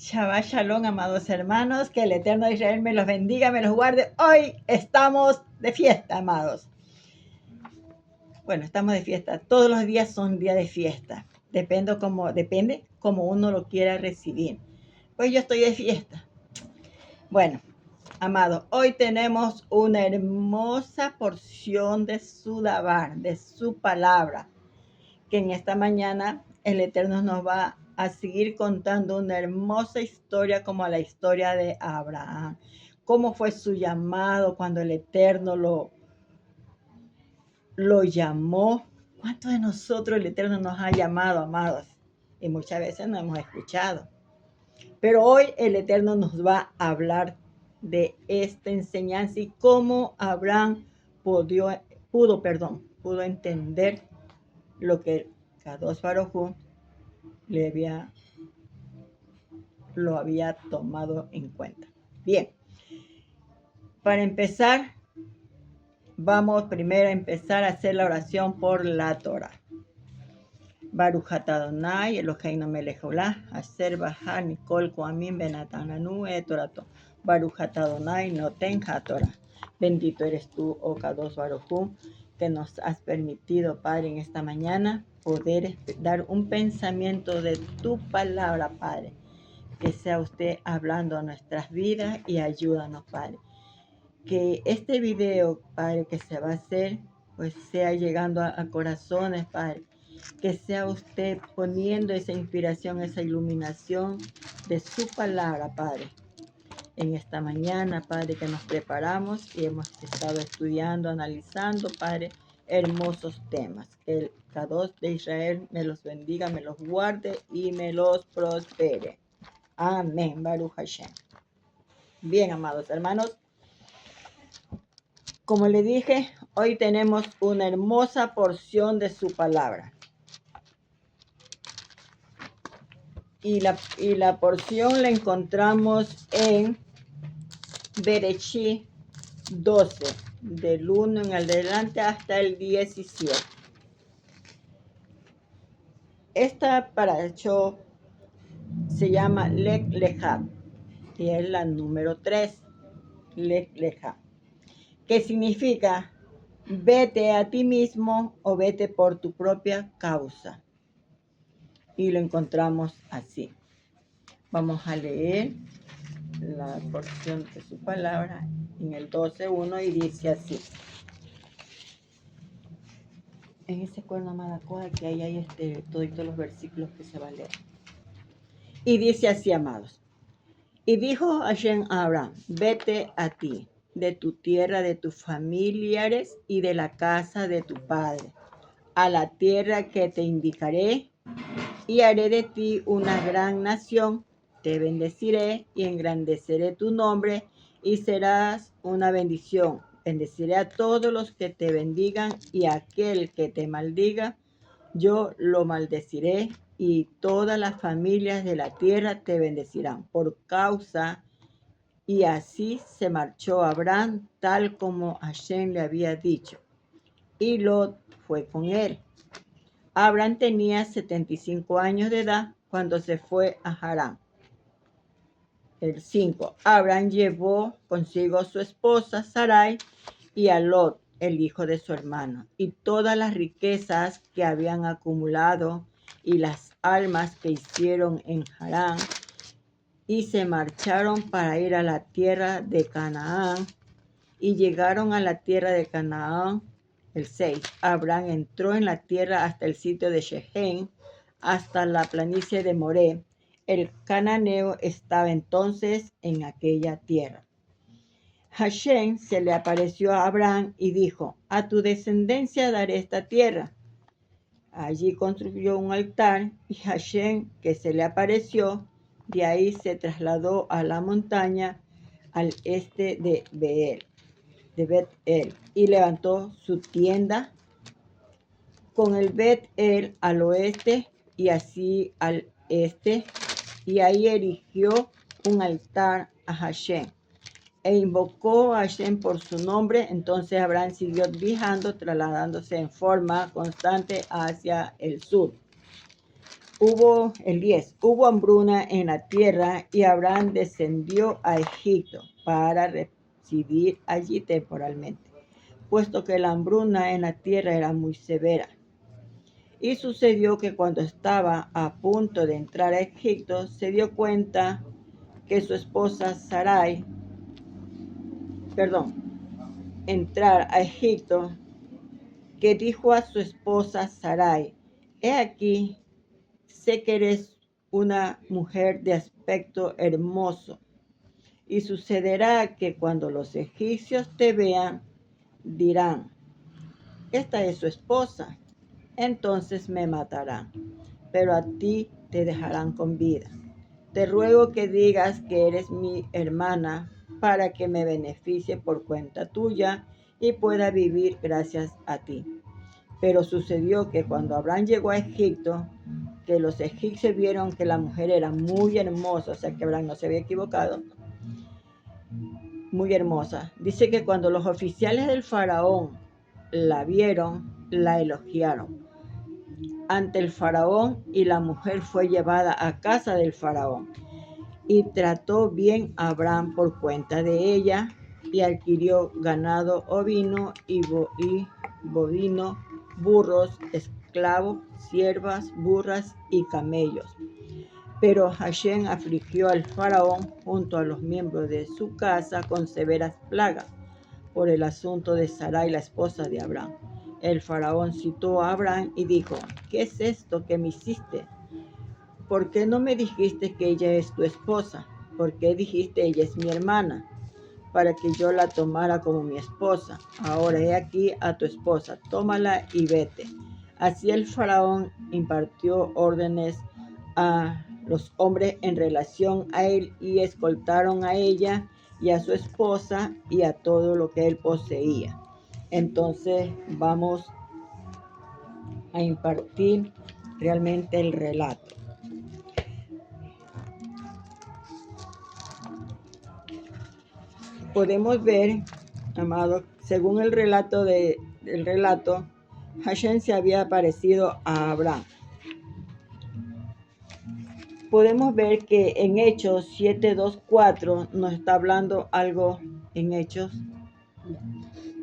Shabbat Shalom, amados hermanos, que el Eterno de Israel me los bendiga, me los guarde. Hoy estamos de fiesta, amados. Bueno, estamos de fiesta. Todos los días son días de fiesta. Depende como uno lo quiera recibir. Pues yo estoy de fiesta. Bueno, amados, hoy tenemos una hermosa porción de su dabar, de su palabra, que en esta mañana el Eterno nos va a seguir contando una hermosa historia como la historia de Abraham. Cómo fue su llamado cuando el Eterno lo llamó. ¿Cuántos de nosotros el Eterno nos ha llamado, amados? Y muchas veces no hemos escuchado. Pero hoy el Eterno nos va a hablar de esta enseñanza y cómo Abraham pudo entender lo que Kadosh Baruj Hu lo había tomado en cuenta. Bien, para empezar, vamos primero a empezar a hacer la oración por la Torah. Baruch atah Adonai Eloheinu melech haolam asher bahar mikol koamim benatan lanu et torato. Baruch atah Adonai noten haTorah. Bendito eres tú, oh Kadosh Baruj Hu, que nos has permitido, Padre, en esta mañana poder dar un pensamiento de tu palabra, Padre. Que sea usted hablando a nuestras vidas y ayúdanos, Padre. Que este video, Padre, que se va a hacer, pues sea llegando a corazones, Padre. Que sea usted poniendo esa inspiración, esa iluminación de su palabra, Padre. En esta mañana, Padre, que nos preparamos y hemos estado estudiando, analizando, Padre, hermosos temas. Que el Kadosh de Israel me los bendiga, me los guarde y me los prospere. Amén, Baruch Hashem. Bien, amados hermanos, como le dije, hoy tenemos una hermosa porción de su palabra. Y la porción la encontramos en Bereshit 12, del 1 en adelante hasta el 17. Esta paracho se llama Lech Lecha y es la número 3, Lech Lecha, que significa vete a ti mismo o vete por tu propia causa. Y lo encontramos así. Vamos a leer la porción de su palabra en el 12:1 y dice así. En ese cuerno Amadacoa que ahí hay todos los versículos que se va a leer. Y dice así, amados. Y dijo Hashem a Abraham, vete a ti, de tu tierra, de tus familiares y de la casa de tu padre, a la tierra que te indicaré, y haré de ti una gran nación. Te bendeciré y engrandeceré tu nombre y serás una bendición. Bendeciré a todos los que te bendigan y a aquel que te maldiga, yo lo maldeciré y todas las familias de la tierra te bendecirán por causa. Y así se marchó Abraham tal como Hashem le había dicho. Y Lot fue con él. Abraham tenía 75 años de edad cuando se fue a Harán. El 5. Abraham llevó consigo a su esposa Sarai y a Lot, el hijo de su hermano, y todas las riquezas que habían acumulado y las almas que hicieron en Harán, y se marcharon para ir a la tierra de Canaán, y llegaron a la tierra de Canaán. El 6. Abraham entró en la tierra hasta el sitio de Shechem, hasta la planicie de Moré. El cananeo estaba entonces en aquella tierra. Hashem se le apareció a Abraham y dijo, a tu descendencia daré esta tierra. Allí construyó un altar y Hashem, que se le apareció, de ahí se trasladó a la montaña al este de Bet-El, y levantó su tienda con el Bet-El al oeste y así al este, y ahí erigió un altar a Hashem e invocó a Hashem por su nombre. Entonces Abraham siguió viajando, trasladándose en forma constante hacia el sur. hubo hambruna en la tierra y Abraham descendió a Egipto para residir allí temporalmente, puesto que la hambruna en la tierra era muy severa. Y sucedió que cuando estaba a punto de entrar a Egipto, se dio cuenta que su esposa Sarai, entrar a Egipto, que dijo a su esposa Sarai: he aquí, sé que eres una mujer de aspecto hermoso, y sucederá que cuando los egipcios te vean, dirán: esta es su esposa, entonces me matarán, pero a ti te dejarán con vida. Te ruego que digas que eres mi hermana para que me beneficie por cuenta tuya y pueda vivir gracias a ti. Pero sucedió que cuando Abraham llegó a Egipto, que los egipcios vieron que la mujer era muy hermosa, o sea que Abraham no se había equivocado, muy hermosa. Dice que cuando los oficiales del faraón la vieron, la elogiaron ante el faraón, y la mujer fue llevada a casa del faraón. Y trató bien a Abraham por cuenta de ella, y adquirió ganado ovino y bovino, burros, esclavos, siervas, burras y camellos. Pero Hashem afligió al faraón junto a los miembros de su casa con severas plagas por el asunto de Sarai, la esposa de Abraham. El faraón citó a Abraham y dijo: ¿qué es esto que me hiciste? ¿Por qué no me dijiste que ella es tu esposa? ¿Por qué dijiste ella es mi hermana? Para que yo la tomara como mi esposa. Ahora he aquí a tu esposa, tómala y vete. Así el faraón impartió órdenes a los hombres en relación a él, y escoltaron a ella y a su esposa y a todo lo que él poseía. Entonces vamos a impartir realmente el relato. Podemos ver, amados, según el relato, Hashem se había aparecido a Abraham. Podemos ver que en Hechos 7:2-4 nos está hablando algo en Hechos.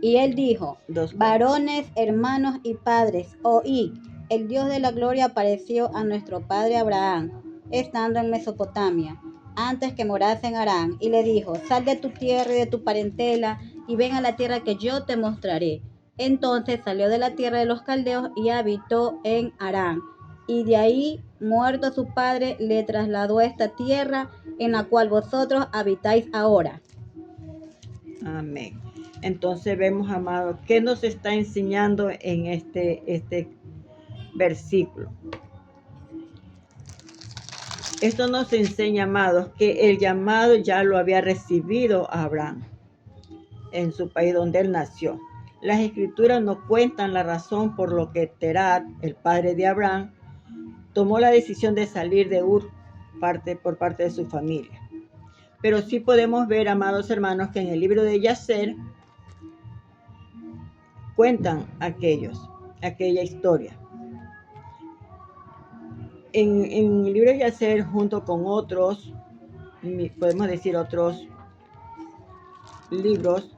Y él dijo: varones, hermanos y padres, oíd, el Dios de la gloria apareció a nuestro padre Abraham, estando en Mesopotamia, antes que morase en Harán, y le dijo: sal de tu tierra y de tu parentela, y ven a la tierra que yo te mostraré. Entonces salió de la tierra de los caldeos y habitó en Harán. Y de ahí, muerto su padre, le trasladó a esta tierra en la cual vosotros habitáis ahora. Amén. Entonces vemos, amados, ¿qué nos está enseñando en este versículo? Esto nos enseña, amados, que el llamado ya lo había recibido Abraham en su país donde él nació. Las escrituras nos cuentan la razón por lo que Terah, el padre de Abraham, tomó la decisión de salir de Ur por parte de su familia. Pero sí podemos ver, amados hermanos, que en el libro de Yacer cuentan aquella historia. En el libro de Yacer, junto con otros, podemos decir otros libros,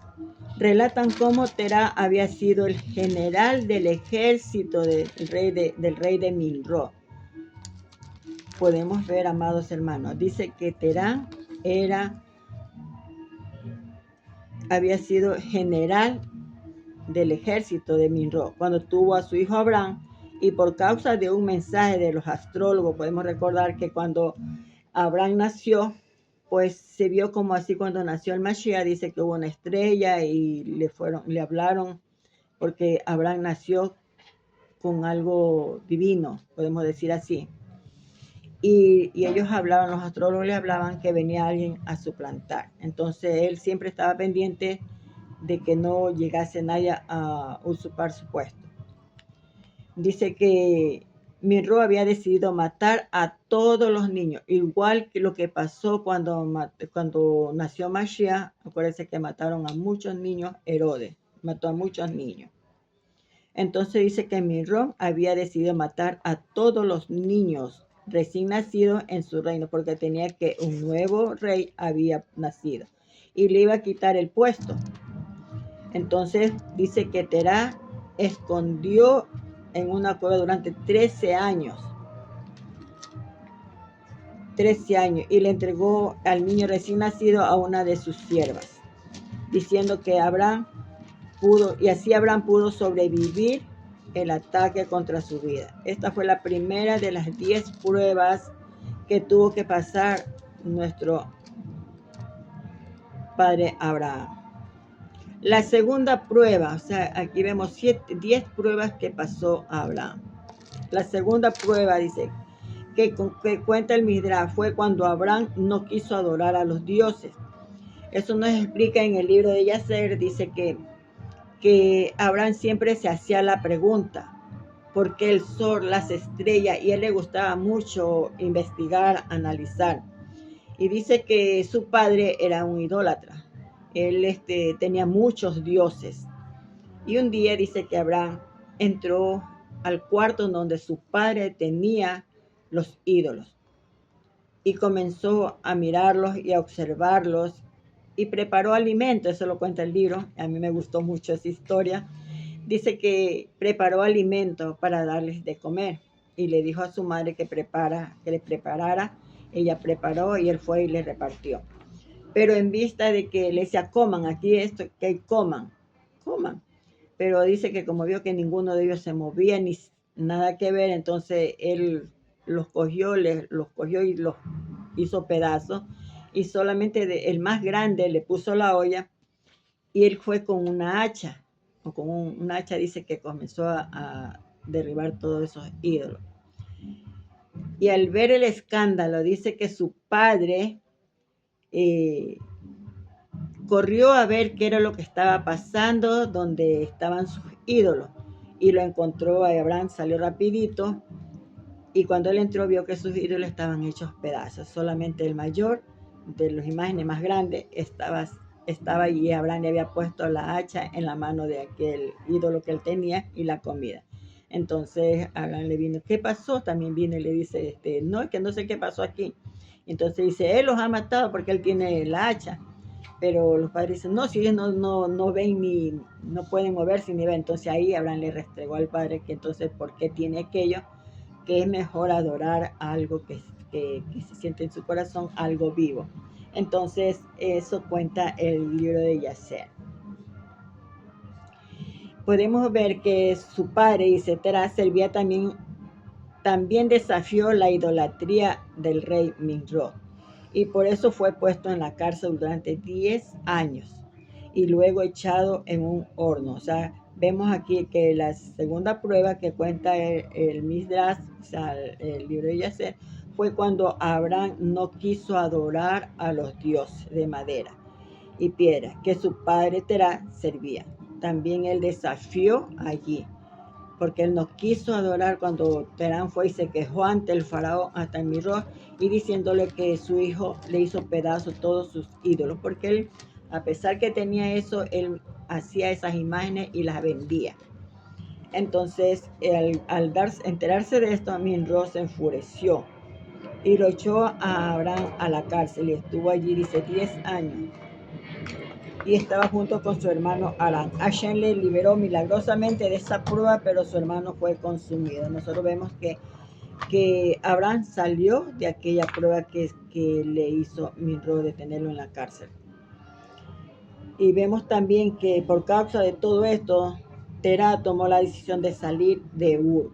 relatan cómo Terah había sido el general del ejército del rey de Nimrod. Podemos ver, amados hermanos, dice que Terah había sido general del ejército de Nimrod cuando tuvo a su hijo Abraham, y por causa de un mensaje de los astrólogos, podemos recordar que cuando Abraham nació, pues se vio como así cuando nació el Mashiach, dice que hubo una estrella y le hablaron, porque Abraham nació con algo divino, podemos decir así. Y ellos hablaban, los astrólogos le hablaban que venía alguien a suplantar. Entonces él siempre estaba pendiente de que no llegase nadie a usurpar su puesto. Dice que Nimrod había decidido matar a todos los niños, igual que lo que pasó cuando nació Mashiach. Acuérdense que mataron a muchos niños, Herodes mató a muchos niños. Entonces dice que Mirón había decidido matar a todos los niños recién nacidos en su reino, porque tenía que un nuevo rey había nacido y le iba a quitar el puesto. Entonces dice que Terah escondió en una cueva durante 13 años. 13 años y le entregó al niño recién nacido a una de sus siervas, diciendo que Abraham pudo sobrevivir el ataque contra su vida. Esta fue la primera de las 10 pruebas que tuvo que pasar nuestro padre Abraham. La segunda prueba, o sea, aquí vemos 10 pruebas que pasó Abraham. La segunda prueba dice que cuenta el Midrash fue cuando Abraham no quiso adorar a los dioses. Eso nos explica en el libro de Yacer, dice que Abraham siempre se hacía la pregunta, ¿por qué el sol, las estrellas? Y a él le gustaba mucho investigar, analizar. Y dice que su padre era un idólatra. Él tenía muchos dioses. Y un día dice que Abraham entró al cuarto donde su padre tenía los ídolos y comenzó a mirarlos y a observarlos y preparó alimento. Eso lo cuenta el libro. A mí me gustó mucho esa historia. Dice que preparó alimento para darles de comer y le dijo a su madre que le preparara. Ella preparó y él fue y le repartió. Pero en vista de que le decía, coman, aquí esto, que coman. Pero dice que como vio que ninguno de ellos se movía ni nada que ver, entonces él los cogió y los hizo pedazos. Y solamente el más grande le puso la olla y él fue con una hacha, una hacha dice que comenzó a derribar todos esos ídolos. Y al ver el escándalo, dice que su padre corrió a ver qué era lo que estaba pasando, donde estaban sus ídolos, y lo encontró a Abraham, salió rapidito, y cuando él entró vio que sus ídolos estaban hechos pedazos, solamente el mayor de las imágenes más grandes estaba allí. Abraham le había puesto la hacha en la mano de aquel ídolo que él tenía y la comida. Entonces Abraham le vino, ¿qué pasó? También viene y le dice, no, es que no sé qué pasó aquí. Entonces dice, él los ha matado porque él tiene la hacha. Pero los padres dicen, no, si ellos no ven ni, no pueden moverse ni ver. Entonces ahí Abraham le restregó al padre que entonces, ¿por qué tiene aquello? Que es mejor adorar algo que se siente en su corazón, algo vivo. Entonces, eso cuenta el libro de Yacer. Podemos ver que su padre, Terah, servía también desafió la idolatría del rey Nimrod. Y por eso fue puesto en la cárcel durante 10 años y luego echado en un horno. O sea, vemos aquí que la segunda prueba que cuenta el Midrash, o sea, el libro de Yacer, fue cuando Abraham no quiso adorar a los dioses de madera y piedra que su padre Terah servía. También él desafió allí, porque él no quiso adorar cuando Terán fue y se quejó ante el faraón, hasta el Miró, y diciéndole que su hijo le hizo pedazos todos sus ídolos, porque él, a pesar que tenía eso, él hacía esas imágenes y las vendía. Entonces, al enterarse de esto, Nimrod se enfureció y lo echó a Abraham a la cárcel y estuvo allí, dice, 10 años. Y estaba junto con su hermano Aram. Hashem le liberó milagrosamente de esa prueba, pero su hermano fue consumido. Nosotros vemos que Abraham salió de aquella prueba que le hizo Nimrod de tenerlo en la cárcel. Y vemos también que por causa de todo esto, Terah tomó la decisión de salir de Ur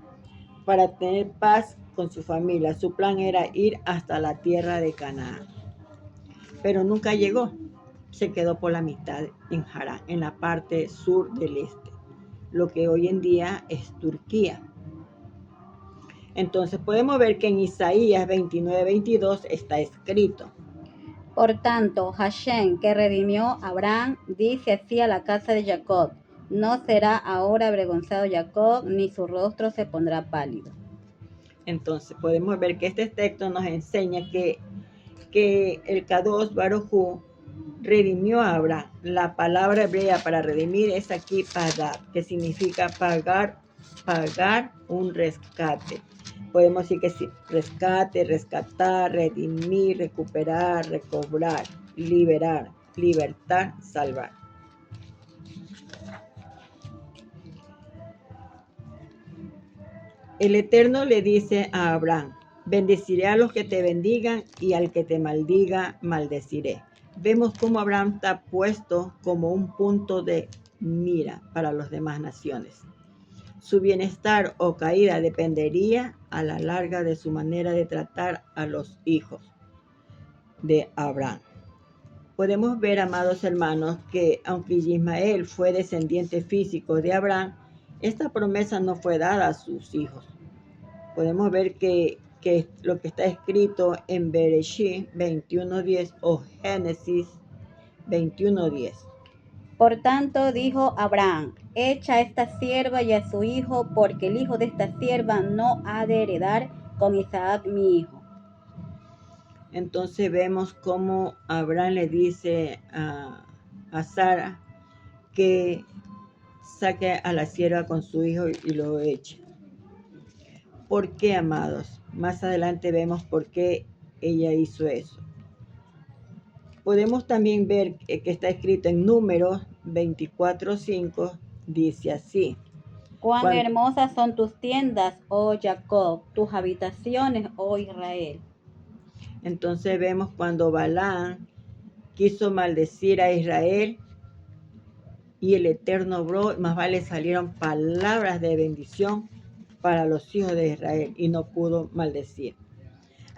para tener paz con su familia. Su plan era ir hasta la tierra de Canaán, pero nunca llegó. Se quedó por la mitad en Harán, en la parte sur del este, lo que hoy en día es Turquía. Entonces podemos ver que en Isaías 29:22 está escrito: Por tanto, Hashem, que redimió a Abraham, dice así a la casa de Jacob: no será ahora avergonzado Jacob, ni su rostro se pondrá pálido. Entonces podemos ver que este texto nos enseña que el Kadosh Baruj Hu redimió a Abraham. La palabra hebrea para redimir es aquí pagar, que significa pagar un rescate. Podemos decir que sí, rescate, rescatar, redimir, recuperar, recobrar, liberar, libertar, salvar. El Eterno le dice a Abraham: bendeciré a los que te bendigan y al que te maldiga, maldeciré. Vemos cómo Abraham está puesto como un punto de mira para las demás naciones. Su bienestar o caída dependería a la larga de su manera de tratar a los hijos de Abraham. Podemos ver, amados hermanos, que aunque Ismael fue descendiente físico de Abraham, esta promesa no fue dada a sus hijos. Podemos ver que lo que está escrito en Bereshit 21:10 o Génesis 21:10. Por tanto dijo Abraham: echa a esta sierva y a su hijo, porque el hijo de esta sierva no ha de heredar con Isaac mi hijo. Entonces vemos cómo Abraham le dice a Sara que saque a la sierva con su hijo y lo eche. ¿Por qué, amados? Más adelante vemos por qué ella hizo eso. Podemos también ver que está escrito en Números 24:5, dice así: Cuán hermosas son tus tiendas, oh Jacob, tus habitaciones, oh Israel. Entonces vemos cuando Balaam quiso maldecir a Israel y el Eterno obró, más vale salieron palabras de bendición para los hijos de Israel y no pudo maldecir.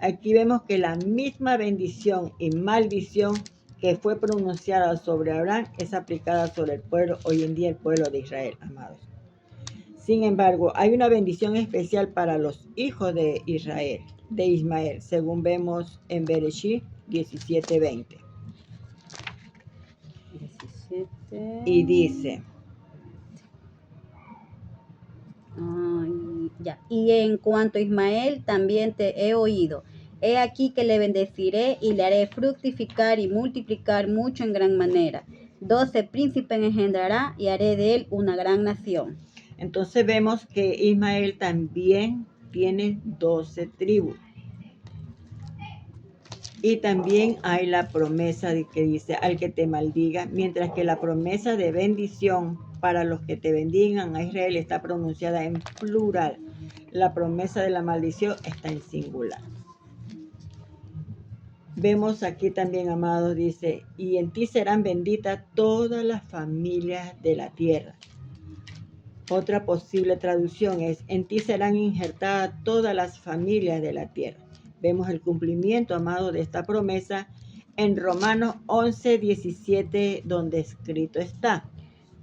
Aquí vemos que la misma bendición y maldición que fue pronunciada sobre Abraham es aplicada sobre el pueblo, hoy en día el pueblo de Israel, amados. Sin embargo, hay una bendición especial para los hijos de Israel, de Ismael, según vemos en Bereshit 17:20. Y dice: y en cuanto a Ismael, también te he oído. He aquí que le bendeciré y le haré fructificar y multiplicar mucho en gran manera. 12 príncipes engendrará y haré de él una gran nación. Entonces vemos que Ismael también tiene 12 tribus. Y también hay la promesa de que dice: al que te maldiga, mientras que la promesa de bendición para los que te bendigan a Israel está pronunciada en plural. La promesa de la maldición está en singular. Vemos aquí también, amados, dice: y en ti serán benditas todas las familias de la tierra. Otra posible traducción es: en ti serán injertadas todas las familias de la tierra. Vemos el cumplimiento, amado, de esta promesa en Romanos 11:17, donde escrito está: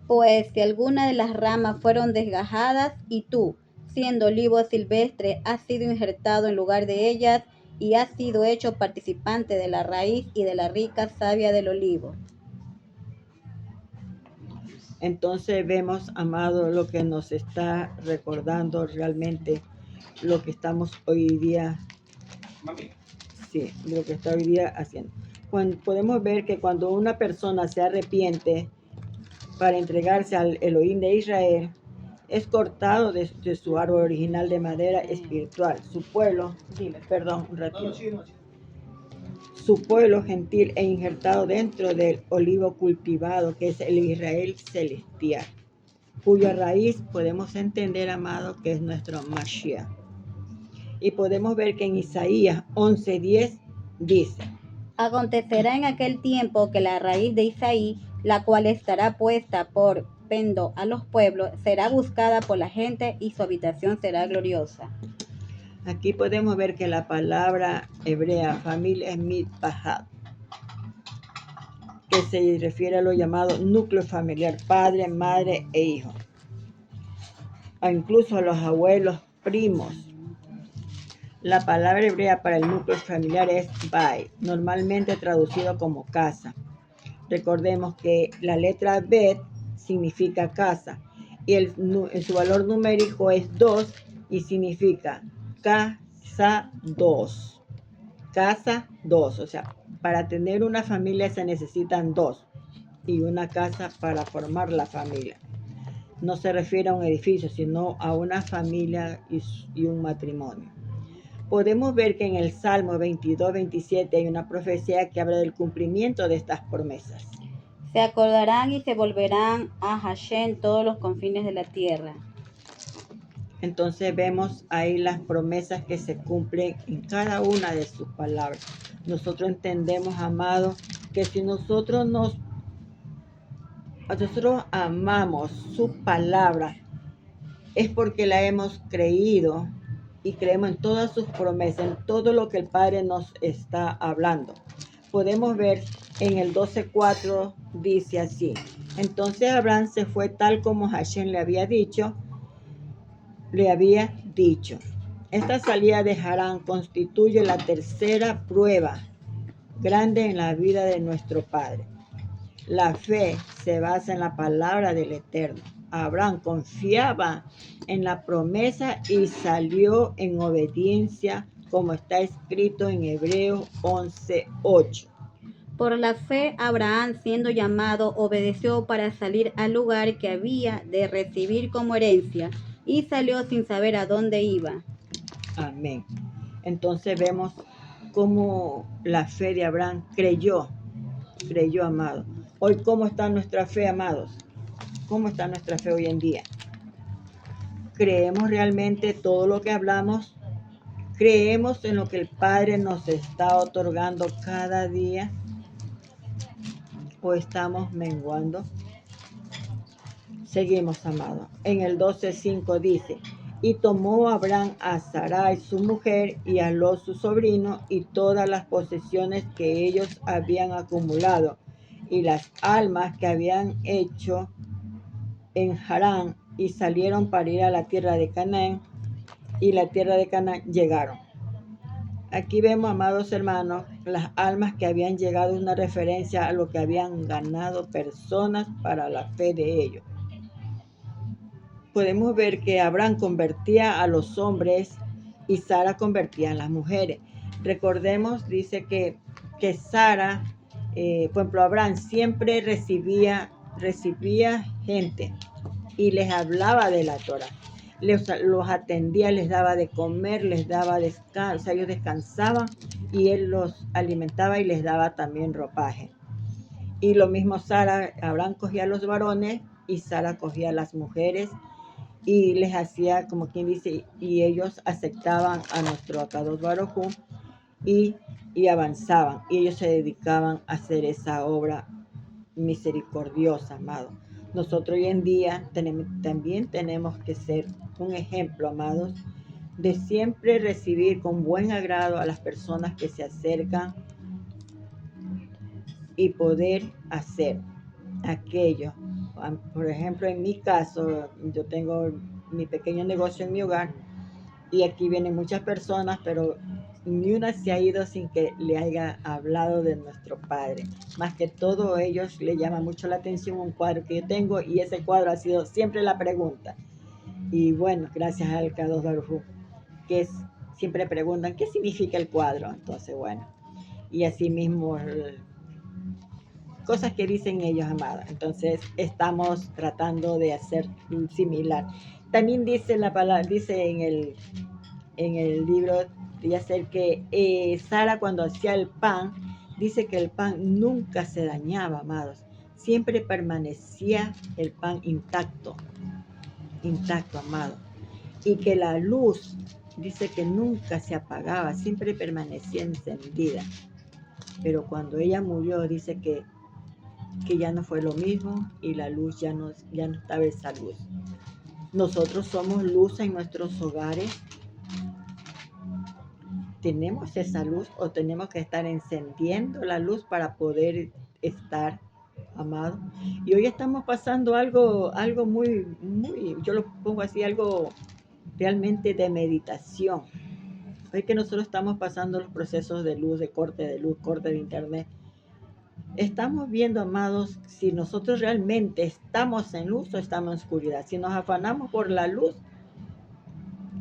pues si alguna de las ramas fueron desgajadas, y tú, siendo olivo silvestre, has sido injertado en lugar de ellas, y has sido hecho participante de la raíz y de la rica savia del olivo. Entonces vemos, amado, lo que nos está recordando realmente lo que estamos hoy día, sí, lo que está hoy día haciendo. Podemos ver que cuando una persona se arrepiente para entregarse al Elohim de Israel, es cortado de su árbol original de madera espiritual. Su pueblo, un ratito. Su pueblo gentil e injertado dentro del olivo cultivado, que es el Israel celestial, cuya raíz podemos entender, amado, que es nuestro Mashiach. Y podemos ver que en Isaías 11:10 dice: acontecerá en aquel tiempo que la raíz de Isaí, la cual estará puesta por pendo a los pueblos, será buscada por la gente y su habitación será gloriosa. Aquí podemos ver que la palabra hebrea familia es mitpahat, que se refiere a lo llamado núcleo familiar, padre, madre e hijo, incluso a los abuelos, primos. La palabra hebrea para el núcleo familiar es Bai, normalmente traducido como casa. Recordemos que la letra Bet significa casa y su valor numérico es 2 y significa casa 2. Casa 2, o sea, Para tener una familia se necesitan dos y una casa para formar la familia. No se refiere a un edificio, sino a una familia y un matrimonio. Podemos ver que en el Salmo 22-27 hay una profecía que habla del cumplimiento de estas promesas. Se acordarán y se volverán a Hashem todos los confines de la tierra. Entonces vemos ahí las promesas que se cumplen en cada una de sus palabras. Nosotros entendemos, amados, que si nosotros amamos su palabra, es porque la hemos creído y creemos en todas sus promesas, en todo lo que el Padre nos está hablando. Podemos ver en el 12:4, dice así: entonces Abraham se fue tal como Hashem le había dicho. Esta salida de Harán constituye la tercera prueba grande en la vida de nuestro Padre. La fe se basa en la palabra del Eterno. Abraham confiaba en la promesa y salió en obediencia, como está escrito en Hebreos 11:8. Por la fe, Abraham, siendo llamado, obedeció para salir al lugar que había de recibir como herencia y salió sin saber a dónde iba. Amén. Entonces vemos cómo la fe de Abraham creyó, amado. Hoy, ¿cómo está nuestra fe, amados? ¿Cómo está nuestra fe hoy en día? ¿Creemos realmente todo lo que hablamos? ¿Creemos en lo que el Padre nos está otorgando cada día? ¿O estamos menguando? Seguimos, amados. En el 12:5 dice: y tomó Abraham a Sarai su mujer y a Lot su sobrino y todas las posesiones que ellos habían acumulado y las almas que habían hecho en Harán, y salieron para ir a la tierra de Canaán, y la tierra de Canaán llegaron. Aquí vemos, amados hermanos, las almas que habían llegado, una referencia a lo que habían ganado personas para la fe de ellos. Podemos ver que Abraham convertía a los hombres y Sara convertía a las mujeres. Recordemos, dice que Sara, por ejemplo, Abraham siempre recibía gente y les hablaba de la Torah. Los atendía, les daba de comer, les daba descanso, o sea, ellos descansaban y él los alimentaba y les daba también ropaje. Y lo mismo Sara, Abraham cogía a los varones y Sara cogía a las mujeres y les hacía, como quien dice, y ellos aceptaban a nuestro Akadosh Baruj Hu y avanzaban, y ellos se dedicaban a hacer esa obra misericordiosa, amado. Nosotros hoy en día también tenemos que ser un ejemplo, amados, de siempre recibir con buen agrado a las personas que se acercan y poder hacer aquello. Por ejemplo, en mi caso, yo tengo mi pequeño negocio en mi hogar y aquí vienen muchas personas, pero ni una se ha ido sin que le haya hablado de nuestro Padre. Más que todo, ellos le llama mucho la atención un cuadro que yo tengo y ese cuadro ha sido siempre la pregunta. Y bueno, gracias al Kadosh Baruj Hu, que siempre preguntan qué significa el cuadro. Entonces, bueno, y así mismo cosas que dicen ellos, amados. Entonces estamos tratando de hacer similar. También dice la palabra, dice en el libro de hacer que Sara, cuando hacía el pan, dice que el pan nunca se dañaba, amados. Siempre permanecía el pan intacto, amado. Y que la luz, dice que nunca se apagaba, siempre permanecía encendida. Pero cuando ella murió, dice que ya no fue lo mismo y la luz ya no estaba esa luz. Nosotros somos luz en nuestros hogares. ¿Tenemos esa luz o tenemos que estar encendiendo la luz para poder estar, amado? Y hoy estamos pasando algo muy, yo lo pongo así, algo realmente de meditación. Hoy que nosotros estamos pasando los procesos de luz, de corte de internet, estamos viendo, amados, si nosotros realmente estamos en luz o estamos en oscuridad. Si nos afanamos por la luz,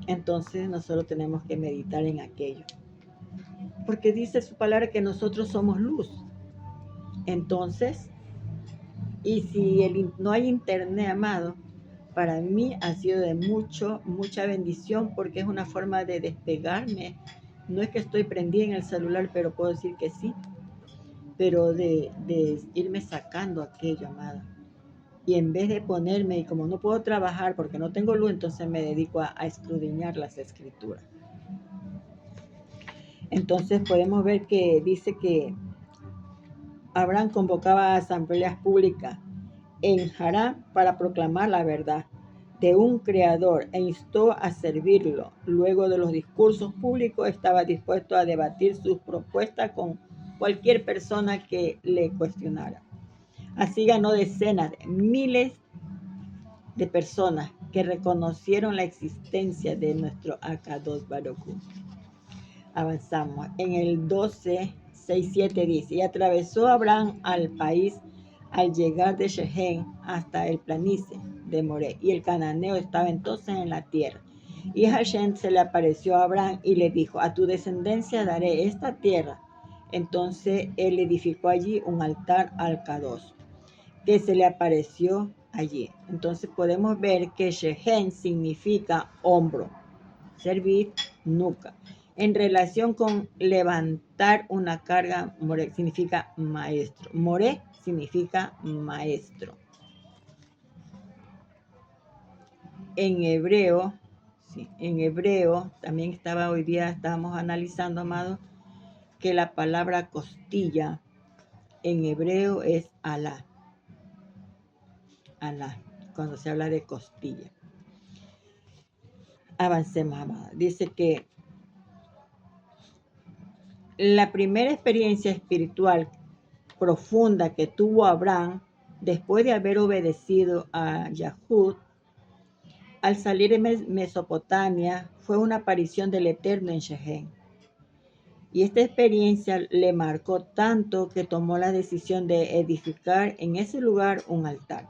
entonces nosotros tenemos que meditar en aquello. porque dice su palabra que nosotros somos luz. Entonces, y si no hay internet, amado, para mí ha sido de mucha bendición porque es una forma de despegarme. No es que estoy prendida en el celular, pero puedo decir que sí, pero de irme sacando aquello, amado. Y en vez de ponerme, y como no puedo trabajar porque no tengo luz, entonces me dedico a escudriñar las escrituras. Entonces podemos ver que dice que Abraham convocaba a asambleas públicas en Harán para proclamar la verdad de un creador e instó a servirlo. Luego de los discursos públicos estaba dispuesto a debatir sus propuestas con cualquier persona que le cuestionara. Así ganó decenas de miles de personas que reconocieron la existencia de nuestro Akadosh Baruj Hu. Avanzamos. En el 12:6-7 dice, y atravesó Abraham al país al llegar de Shechem hasta el planicie de Moré, y el cananeo estaba entonces en la tierra. Y Hashem se le apareció a Abraham y le dijo, a tu descendencia daré esta tierra. Entonces él edificó allí un altar al Kadosh, que se le apareció allí. Entonces podemos ver que Shechem significa hombro, servir, nuca. En relación con levantar una carga, more significa maestro. More significa maestro. En hebreo, sí, en hebreo, también estábamos analizando, amado, que la palabra costilla en hebreo es alá. Alá, cuando se habla de costilla. Avancemos, amado. Dice que la primera experiencia espiritual profunda que tuvo Abraham después de haber obedecido a Yahud al salir de Mesopotamia fue una aparición del Eterno en Shechem. Y esta experiencia le marcó tanto que tomó la decisión de edificar en ese lugar un altar.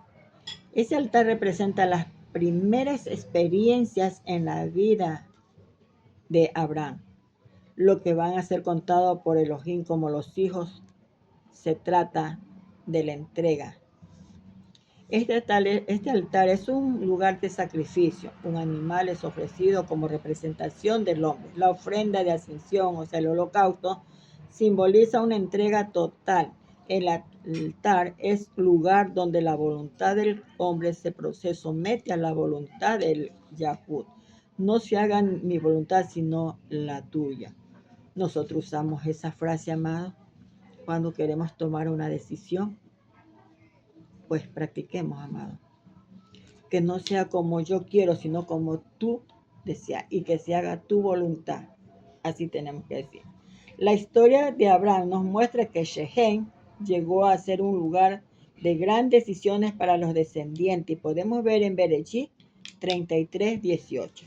Ese altar representa las primeras experiencias en la vida de Abraham, lo que van a ser contados por Elohim como los hijos. Se trata de la entrega. Este altar es un lugar de sacrificio. Un animal es ofrecido como representación del hombre. La ofrenda de ascensión, o sea, el holocausto, simboliza una entrega total. El altar es lugar donde la voluntad del hombre se somete a la voluntad del Yahud. No se haga mi voluntad, sino la tuya. Nosotros usamos esa frase, amado, cuando queremos tomar una decisión. Pues practiquemos, amado. Que no sea como yo quiero, sino como tú deseas, y que se haga tu voluntad. Así tenemos que decir. La historia de Abraham nos muestra que Shechem llegó a ser un lugar de grandes decisiones para los descendientes. Y podemos ver en Bereshit 33:18.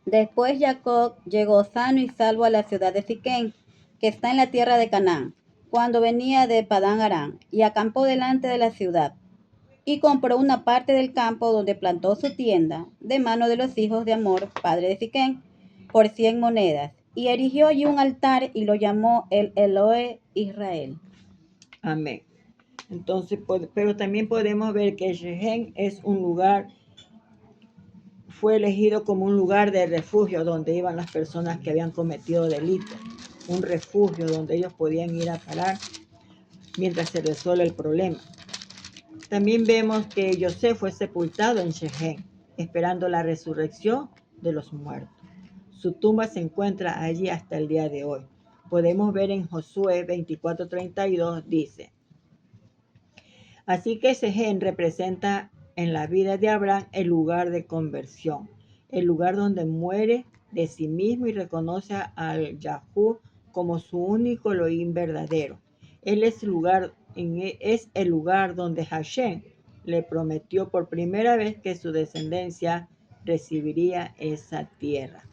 Después Jacob llegó sano y salvo a la ciudad de Siquem, que está en la tierra de Canaán, cuando venía de Padán Aram, y acampó delante de la ciudad, y compró una parte del campo donde plantó su tienda, de mano de los hijos de Hamor, padre de Siquem, por 100 monedas, y erigió allí un altar y lo llamó el Elohe Israel. Amén. Entonces, pero también podemos ver que Shechem es un lugar, fue elegido como un lugar de refugio donde iban las personas que habían cometido delitos, un refugio donde ellos podían ir a parar mientras se resuelve el problema. También vemos que José fue sepultado en Shechem, esperando la resurrección de los muertos. Su tumba se encuentra allí hasta el día de hoy. Podemos ver en Josué 24:32, dice, así que Shechem representa en la vida de Abraham el lugar de conversión, el lugar donde muere de sí mismo y reconoce al Yahud como su único Elohim verdadero. Él es el lugar donde Hashem le prometió por primera vez que su descendencia recibiría esa tierra.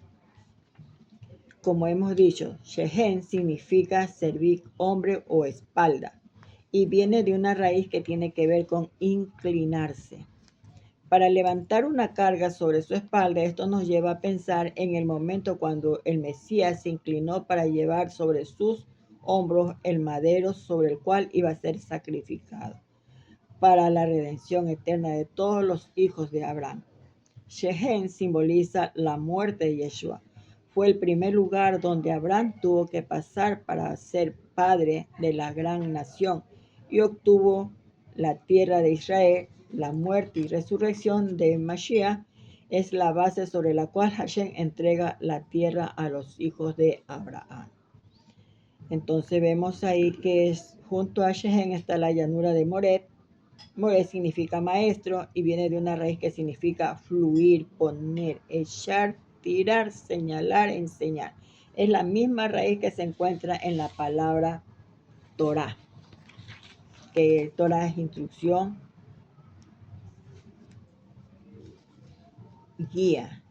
Como hemos dicho, Shechem significa servir, hombre o espalda, y viene de una raíz que tiene que ver con inclinarse. Para levantar una carga sobre su espalda, esto nos lleva a pensar en el momento cuando el Mesías se inclinó para llevar sobre sus hombros el madero sobre el cual iba a ser sacrificado para la redención eterna de todos los hijos de Abraham. Shechem simboliza la muerte de Yeshua. Fue el primer lugar donde Abraham tuvo que pasar para ser padre de la gran nación y obtuvo la tierra de Israel. La muerte y resurrección de Mashiach es la base sobre la cual Hashem entrega la tierra a los hijos de Abraham. Entonces vemos ahí que junto a Shechem está la llanura de Moret. Moret significa maestro y viene de una raíz que significa fluir, poner, echar, tirar, señalar, enseñar. Es la misma raíz que se encuentra en la palabra Torah, que Torah es instrucción, guía.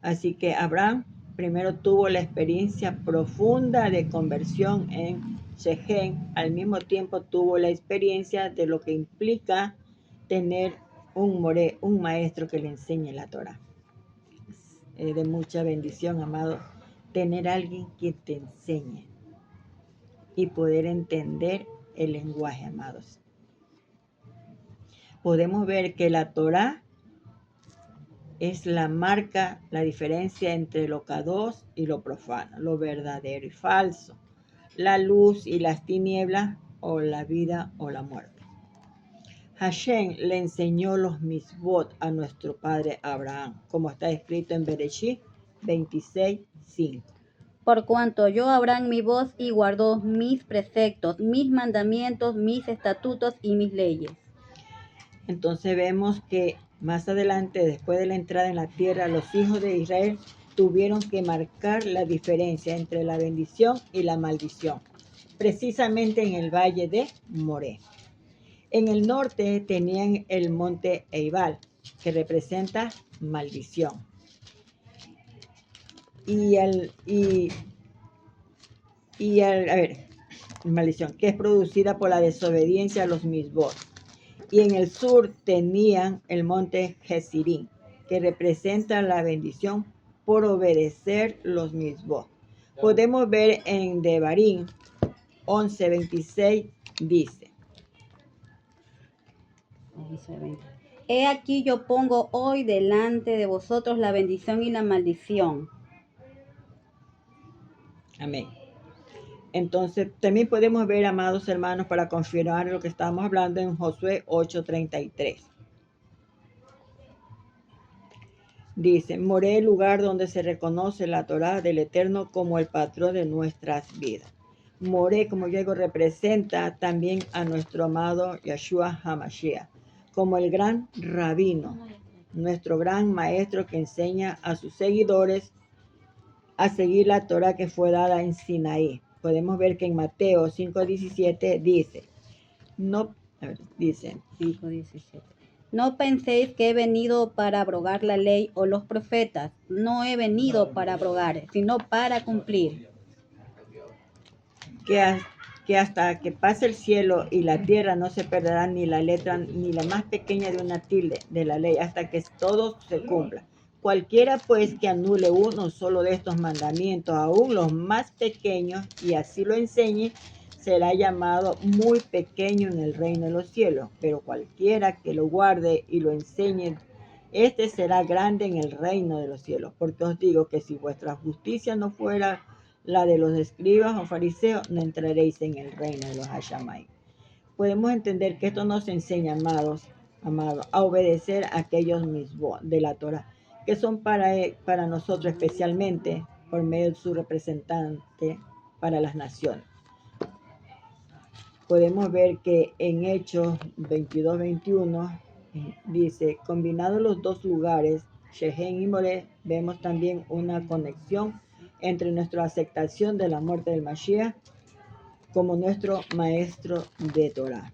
Así que Abraham primero tuvo la experiencia profunda de conversión en Shechem, al mismo tiempo tuvo la experiencia de lo que implica tener un maestro que le enseñe la Torah. Es de mucha bendición, amado, tener alguien que te enseñe y poder entender el lenguaje, amados. Podemos ver que la Torah es la marca, la diferencia entre lo kadosh y lo profano, lo verdadero y falso, la luz y las tinieblas, o la vida o la muerte. Hashem le enseñó los misbot a nuestro padre Abraham, como está escrito en Bereshit 26:5. Por cuanto oyó Abraham mi voz y guardó mis preceptos, mis mandamientos, mis estatutos y mis leyes. Entonces vemos que más adelante, después de la entrada en la tierra, los hijos de Israel tuvieron que marcar la diferencia entre la bendición y la maldición, precisamente en el valle de Moré. En el norte tenían el monte Eibal, que representa maldición. Maldición, que es producida por la desobediencia a los misbot. Y en el sur tenían el monte Gezirim, que representa la bendición por obedecer los misbot. Podemos ver en Devarim 11:26 dice: He aquí yo pongo hoy delante de vosotros la bendición y la maldición. Amén. Entonces, también podemos ver, amados hermanos, para confirmar lo que estamos hablando en Josué 8:33. Dice: Moré, el lugar donde se reconoce la Torá del Eterno como el patrón de nuestras vidas. Moré, como yo digo, representa también a nuestro amado Yeshua HaMashiach, como el gran rabino, nuestro gran maestro que enseña a sus seguidores a seguir la Torá que fue dada en Sinaí. Podemos ver que en Mateo 5:17 dice: 5:17. No penséis que he venido para abrogar la ley o los profetas. No he venido para abrogar, sino para cumplir. Que hasta que pase el cielo y la tierra no se perderá ni la letra ni la más pequeña de una tilde de la ley, hasta que todo se cumpla. Cualquiera pues que anule uno solo de estos mandamientos, aún los más pequeños, y así lo enseñe, será llamado muy pequeño en el reino de los cielos. Pero cualquiera que lo guarde y lo enseñe, este será grande en el reino de los cielos. Porque os digo que si vuestra justicia no fuera la de los escribas o fariseos, no entraréis en el reino de los Hashamay. Podemos entender que esto nos enseña, amados, a obedecer a aquellos mismos de la Torah, que son para nosotros especialmente por medio de su representante para las naciones. Podemos ver que en Hechos 22:21 dice: combinados los dos lugares, Shechem y Moré, vemos también una conexión entre nuestra aceptación de la muerte del Mashiach como nuestro maestro de Torah.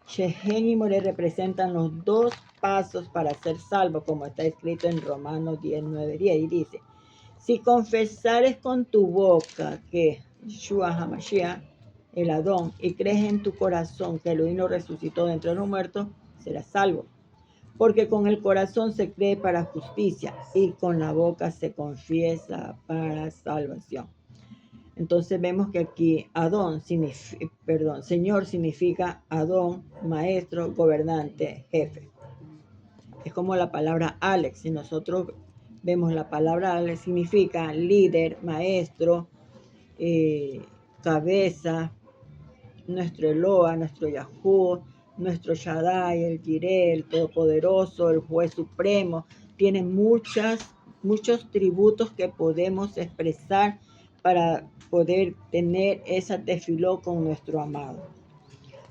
Shechem y Moré representan los dos pasos para ser salvo, como está escrito en Romanos 10:9-10, y dice: si confesares con tu boca que Yeshua HaMashiach, el Adón, y crees en tu corazón que Elohim lo resucitó de entre los muertos, serás salvo. porque con el corazón se cree para justicia y con la boca se confiesa para salvación. Entonces vemos que aquí Señor significa Adón, maestro, gobernante, jefe. Es como la palabra Alex. Si nosotros vemos la palabra Alex, significa líder, maestro, cabeza, nuestro Eloa, nuestro Yahú, nuestro Shaddai, el Jireh, el Todopoderoso, el Juez Supremo. Tiene muchos tributos que podemos expresar para poder tener esa tefiló con nuestro amado.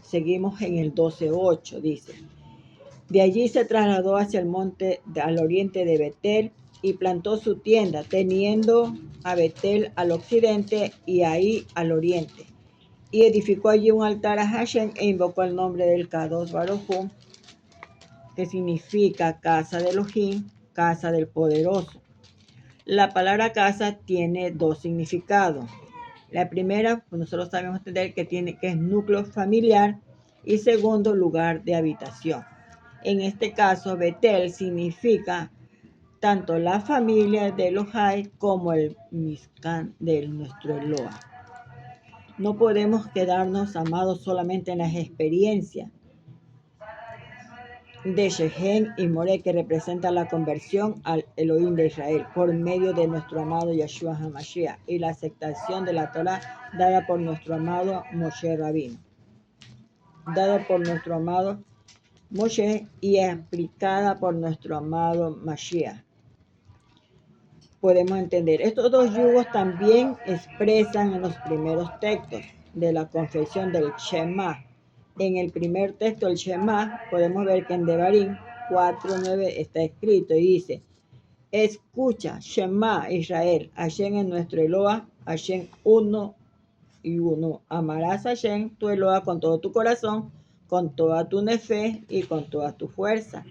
Seguimos en el 12:8, dice. De allí se trasladó hacia el monte al oriente de Betel y plantó su tienda, teniendo a Betel al occidente y ahí al oriente. Y edificó allí un altar a Hashem e invocó el nombre del Kadosh Baruj Hu, que significa casa de Elohim, casa del poderoso. La palabra casa tiene dos significados. La primera, pues nosotros sabemos entender que es núcleo familiar, y segundo, lugar de habitación. En este caso, Betel significa tanto la familia de Elohai como el Mishkan de nuestro Eloa. No podemos quedarnos, amados, solamente en las experiencias de Shechem y More, que representa la conversión al Elohim de Israel por medio de nuestro amado Yeshua HaMashiach y la aceptación de la Torah dada por nuestro amado Moshe Rabino, dada por nuestro amado Moshe y aplicada por nuestro amado Mashiach. Podemos entender. Estos dos yugos también expresan en los primeros textos de la confesión del Shema. En el primer texto del Shema podemos ver que en Devarim 4:9 está escrito y dice: escucha, Shema Israel, Hashem es nuestro Eloa, Hashem uno y uno. Amarás a Hashem tu Eloa con todo tu corazón, con toda tu nefe y con toda tu fuerza.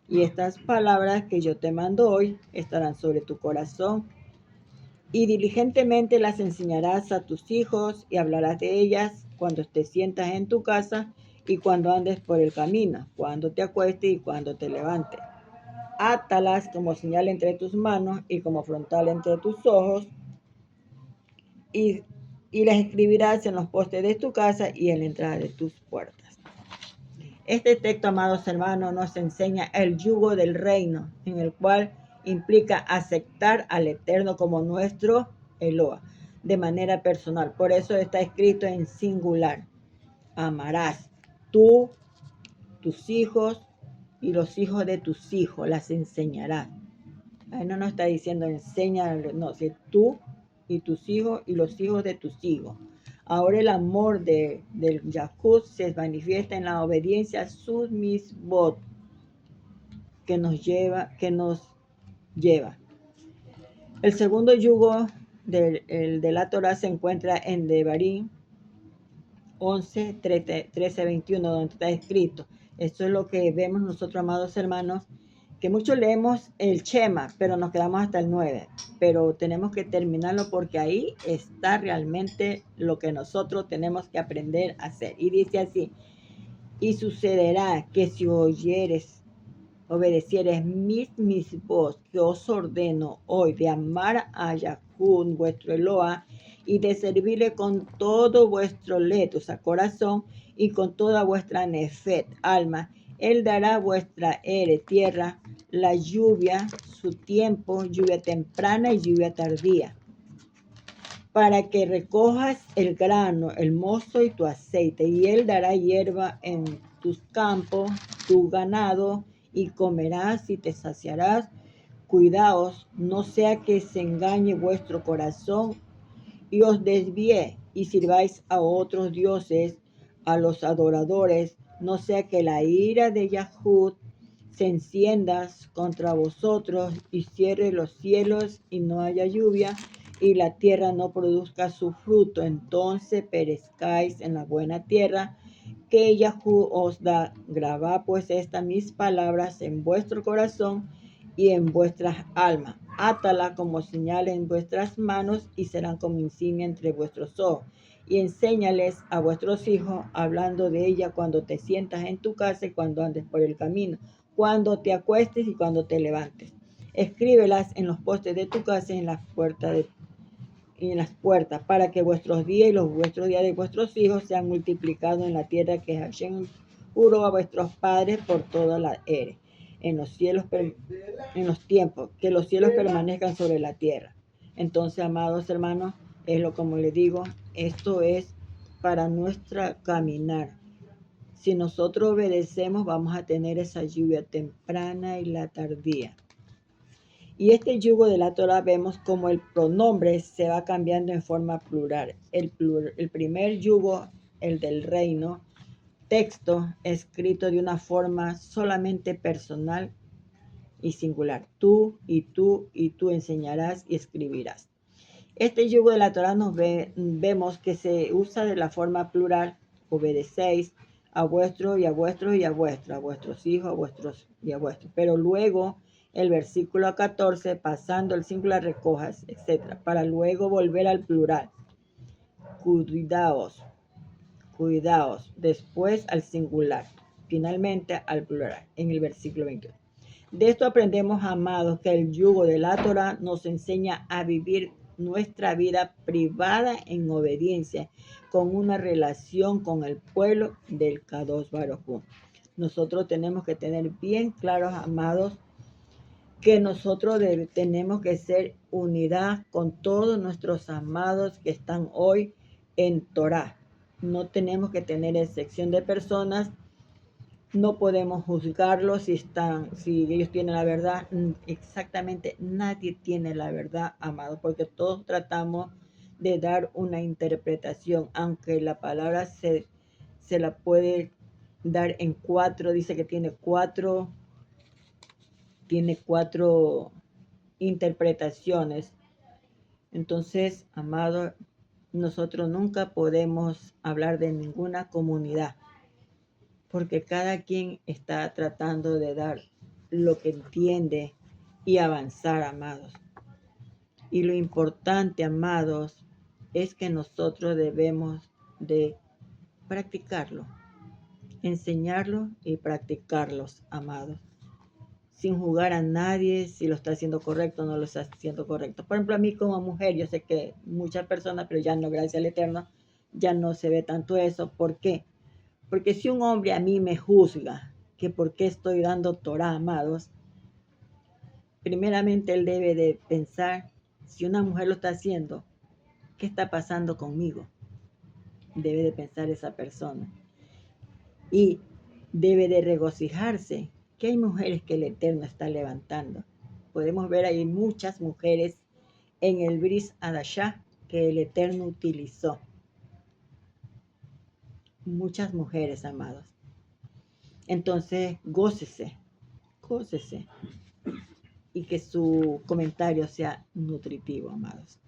Y estas palabras que yo te mando hoy estarán sobre tu corazón, y diligentemente las enseñarás a tus hijos y hablarás de ellas cuando te sientas en tu casa y cuando andes por el camino, cuando te acuestes y cuando te levantes. Átalas como señal entre tus manos y como frontal entre tus ojos, y las escribirás en los postes de tu casa y en la entrada de tus puertas. Este texto, amados hermanos, nos enseña el yugo del reino, en el cual implica aceptar al Eterno como nuestro Eloa, de manera personal. Por eso está escrito en singular. Amarás tú, tus hijos y los hijos de tus hijos, las enseñarás. Ahí no nos está diciendo enseña, no, si tú y tus hijos y los hijos de tus hijos. Ahora el amor del Yahud se manifiesta en la obediencia a sus misbot que nos lleva. El segundo yugo de la Torah se encuentra en Devarim 11:13-21, donde está escrito. Esto es lo que vemos nosotros, amados hermanos, que muchos leemos el Shema, pero nos quedamos hasta el 9. Pero tenemos que terminarlo porque ahí está realmente lo que nosotros tenemos que aprender a hacer. Y dice así: y sucederá que si obedecieres mis voz que os ordeno hoy de amar a Yahún vuestro Eloa y de servirle con todo vuestro leto, o sea, corazón, y con toda vuestra nefet, alma, él dará vuestra tierra, la lluvia, su tiempo, lluvia temprana y lluvia tardía, para que recojas el grano, el mosto y tu aceite, y él dará hierba en tus campos, tu ganado, y comerás y te saciarás. Cuidaos, no sea que se engañe vuestro corazón y os desvíe y sirváis a otros dioses, a los adoradores, no sea que la ira de Yahud se encienda contra vosotros y cierre los cielos y no haya lluvia y la tierra no produzca su fruto, entonces perezcáis en la buena tierra que Yahú os da. Grabad pues estas mis palabras en vuestro corazón y en vuestras almas. Átala como señal en vuestras manos y serán como insignia entre vuestros ojos. Y enséñales a vuestros hijos, hablando de ella cuando te sientas en tu casa y cuando andes por el camino, cuando te acuestes y cuando te levantes. Escríbelas en los postes de tu casa y en las puertas, para que vuestros días y los vuestros días de vuestros hijos sean multiplicados en la tierra que Hashem juró a vuestros padres por toda la era, en los tiempos, que los cielos permanezcan sobre la tierra. Entonces, amados hermanos, como les digo, esto es para nuestra caminar. Si nosotros obedecemos, vamos a tener esa lluvia temprana y la tardía. Y este yugo de la Torah vemos como el pronombre se va cambiando en forma plural. El primer yugo, el del reino, texto escrito de una forma solamente personal y singular. Tú y tú y tú enseñarás y escribirás. Este yugo de la Torah vemos que se usa de la forma plural. Obedecéis a vuestros y a vuestros y a vuestros hijos, a vuestros y a vuestros. Pero luego el versículo 14, pasando el singular, recojas, etc., para luego volver al plural. Cuidaos, después al singular, finalmente al plural, en el versículo 21. De esto aprendemos, amados, que el yugo de la Torah nos enseña a vivir nuestra vida privada en obediencia, con una relación con el pueblo del Kadosh Baruj Hu. Nosotros tenemos que tener bien claros, amados, que nosotros tenemos que ser unidad con todos nuestros amados que están hoy en Torah. No tenemos que tener excepción de personas. No podemos juzgarlos si ellos tienen la verdad. Exactamente nadie tiene la verdad, amado, porque todos tratamos de dar una interpretación, aunque la palabra se la puede dar en 4, dice que tiene cuatro interpretaciones. Entonces, amado, nosotros nunca podemos hablar de ninguna comunidad, porque cada quien está tratando de dar lo que entiende y avanzar, amados. Y lo importante, amados, es que nosotros debemos de practicarlo, enseñarlo y practicarlos, amados, sin jugar a nadie si lo está haciendo correcto o no lo está haciendo correcto. Por ejemplo, a mí como mujer, yo sé que muchas personas, pero ya no, gracias al Eterno, ya no se ve tanto eso. ¿Por qué? Porque si un hombre a mí me juzga que por qué estoy dando Torah, amados, primeramente él debe de pensar, si una mujer lo está haciendo, ¿qué está pasando conmigo? Debe de pensar esa persona. Y debe de regocijarse que hay mujeres que el Eterno está levantando. Podemos ver ahí muchas mujeres en el Bris Hadashah que el Eterno utilizó. Muchas mujeres, amados. Entonces, gócese y que su comentario sea nutritivo, amados.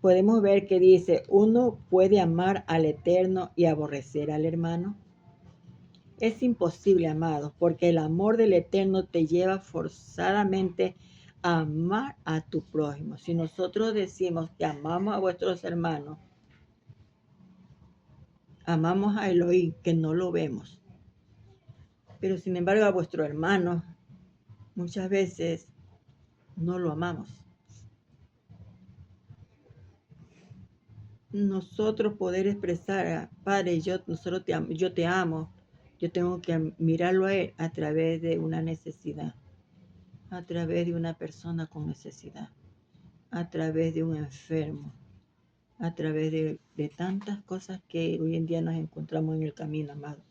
Podemos ver que dice, uno puede amar al Eterno y aborrecer al hermano. Es imposible, amados, porque el amor del Eterno te lleva forzadamente a amar a tu prójimo. Si nosotros decimos que amamos a vuestros hermanos, amamos a Elohim, que no lo vemos, pero sin embargo a vuestro hermano muchas veces no lo amamos. Nosotros poder expresar, Padre, yo te amo, yo tengo que mirarlo a él a través de una necesidad, a través de una persona con necesidad, a través de un enfermo, a través de tantas cosas que hoy en día nos encontramos en el camino, amado.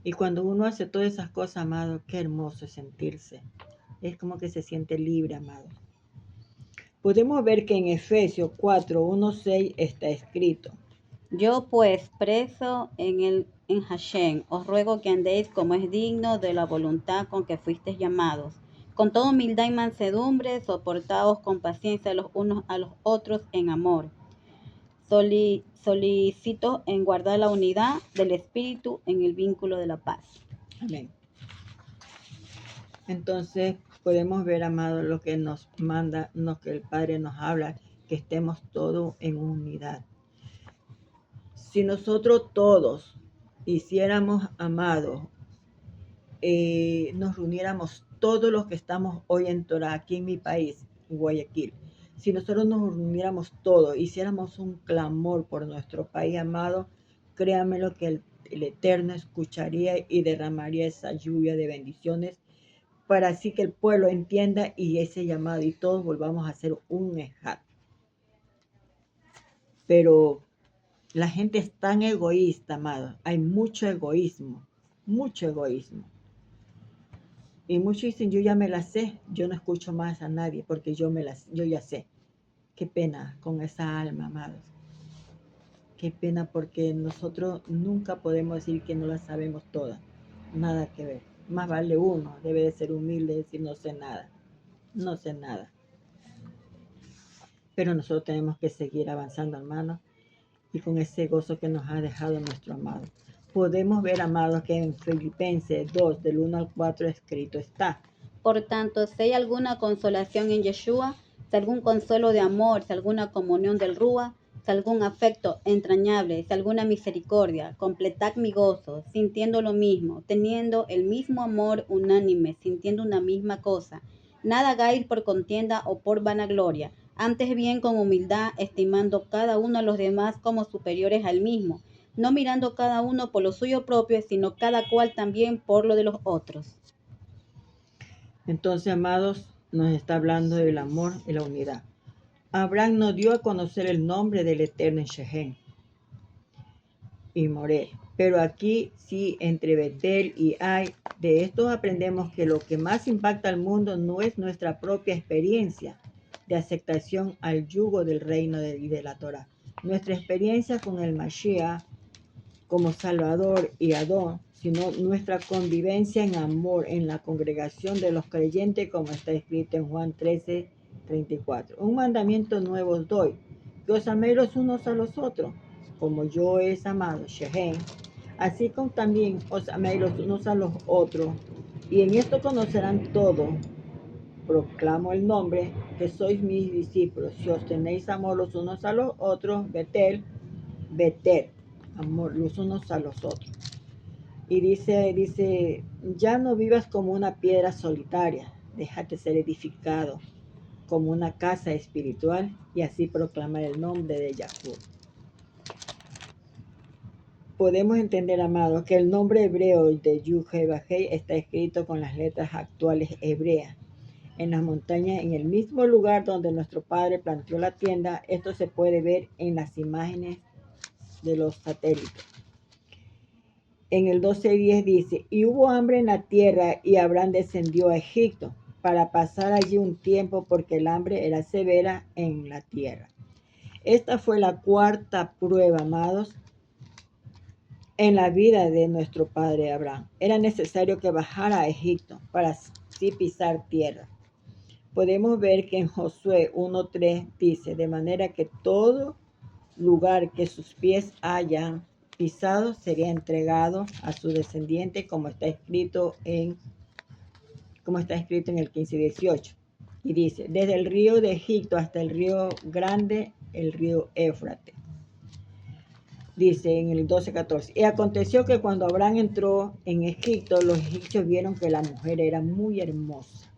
Y cuando uno hace todas esas cosas, amado, qué hermoso es sentirse. Es como que se siente libre, amado. Podemos ver que en Efesios 4:1-6 está escrito: Yo pues, preso en Hashem, os ruego que andéis como es digno de la voluntad con que fuisteis llamados, con toda humildad y mansedumbre, soportaos con paciencia los unos a los otros en amor. Solicito en guardar la unidad del Espíritu en el vínculo de la paz. Amén. Entonces podemos ver, amado, lo que nos manda, lo que el Padre nos habla, que estemos todos en unidad. Si nosotros todos hiciéramos, amados, nos reuniéramos todos los que estamos hoy en Torah, aquí en mi país, en Guayaquil. Si nosotros nos reuniéramos todos, hiciéramos un clamor por nuestro país amado, créanme lo que el Eterno escucharía y derramaría esa lluvia de bendiciones para así que el pueblo entienda y ese llamado y todos volvamos a hacer un ejat. Pero la gente es tan egoísta, amado. Hay mucho egoísmo, mucho egoísmo. Y muchos dicen, yo ya me la sé, yo no escucho más a nadie porque yo ya sé. Qué pena con esa alma, amados. Qué pena porque nosotros nunca podemos decir que no la sabemos todas. Nada que ver. Más vale uno, debe de ser humilde y decir no sé nada. No sé nada. Pero nosotros tenemos que seguir avanzando, hermanos, y con ese gozo que nos ha dejado nuestro amado. Podemos ver, amados, que en Filipenses 2, del 1 al 4 escrito está. Por tanto, si hay alguna consolación en Yeshua, si algún consuelo de amor, si alguna comunión del Rúa, si algún afecto entrañable, si alguna misericordia, completad mi gozo, sintiendo lo mismo, teniendo el mismo amor unánime, sintiendo una misma cosa. Nada hagáis por contienda o por vanagloria, antes bien con humildad, estimando cada uno a los demás como superiores al mismo, no mirando cada uno por lo suyo propio, sino cada cual también por lo de los otros. Entonces, amados, nos está hablando del amor y la unidad. Abraham nos dio a conocer el nombre del Eterno en Shechem y Moré. Pero aquí sí, entre Betel y Ai, de estos aprendemos que lo que más impacta al mundo no es nuestra propia experiencia de aceptación al yugo del reino y de la Torah. Nuestra experiencia con el Mashiach como Salvador y Adón, sino nuestra convivencia en amor en la congregación de los creyentes, como está escrito en Juan 13, 34. Un mandamiento nuevo os doy, que os améis los unos a los otros, como yo he amado, Shechem, así como también os améis los unos a los otros, y en esto conocerán todos, proclamo el nombre, que sois mis discípulos, si os tenéis amor los unos a los otros, Betel, amor los unos a los otros. Y dice, ya no vivas como una piedra solitaria, déjate ser edificado como una casa espiritual y así proclamar el nombre de Yahweh. Podemos entender, amados, que el nombre hebreo de Yud-Heh-Vah-Heh está escrito con las letras actuales hebreas. En las montañas, en el mismo lugar donde nuestro padre planteó la tienda, esto se puede ver en las imágenes de los satélites. En el 12:10 dice, y hubo hambre en la tierra y Abraham descendió a Egipto para pasar allí un tiempo porque el hambre era severa en la tierra. Esta fue la cuarta prueba, amados, en la vida de nuestro padre Abraham. Era necesario que bajara a Egipto para así pisar tierra. Podemos ver que en Josué 1:3 dice, de manera que todo lugar que sus pies hayan pisado sería entregado a su descendiente, como está escrito en el 15:18. Y dice, desde el río de Egipto hasta el río grande, el río Éufrates. Dice en el 12:14, y aconteció que cuando Abraham entró en Egipto, los egipcios vieron que la mujer era muy hermosa,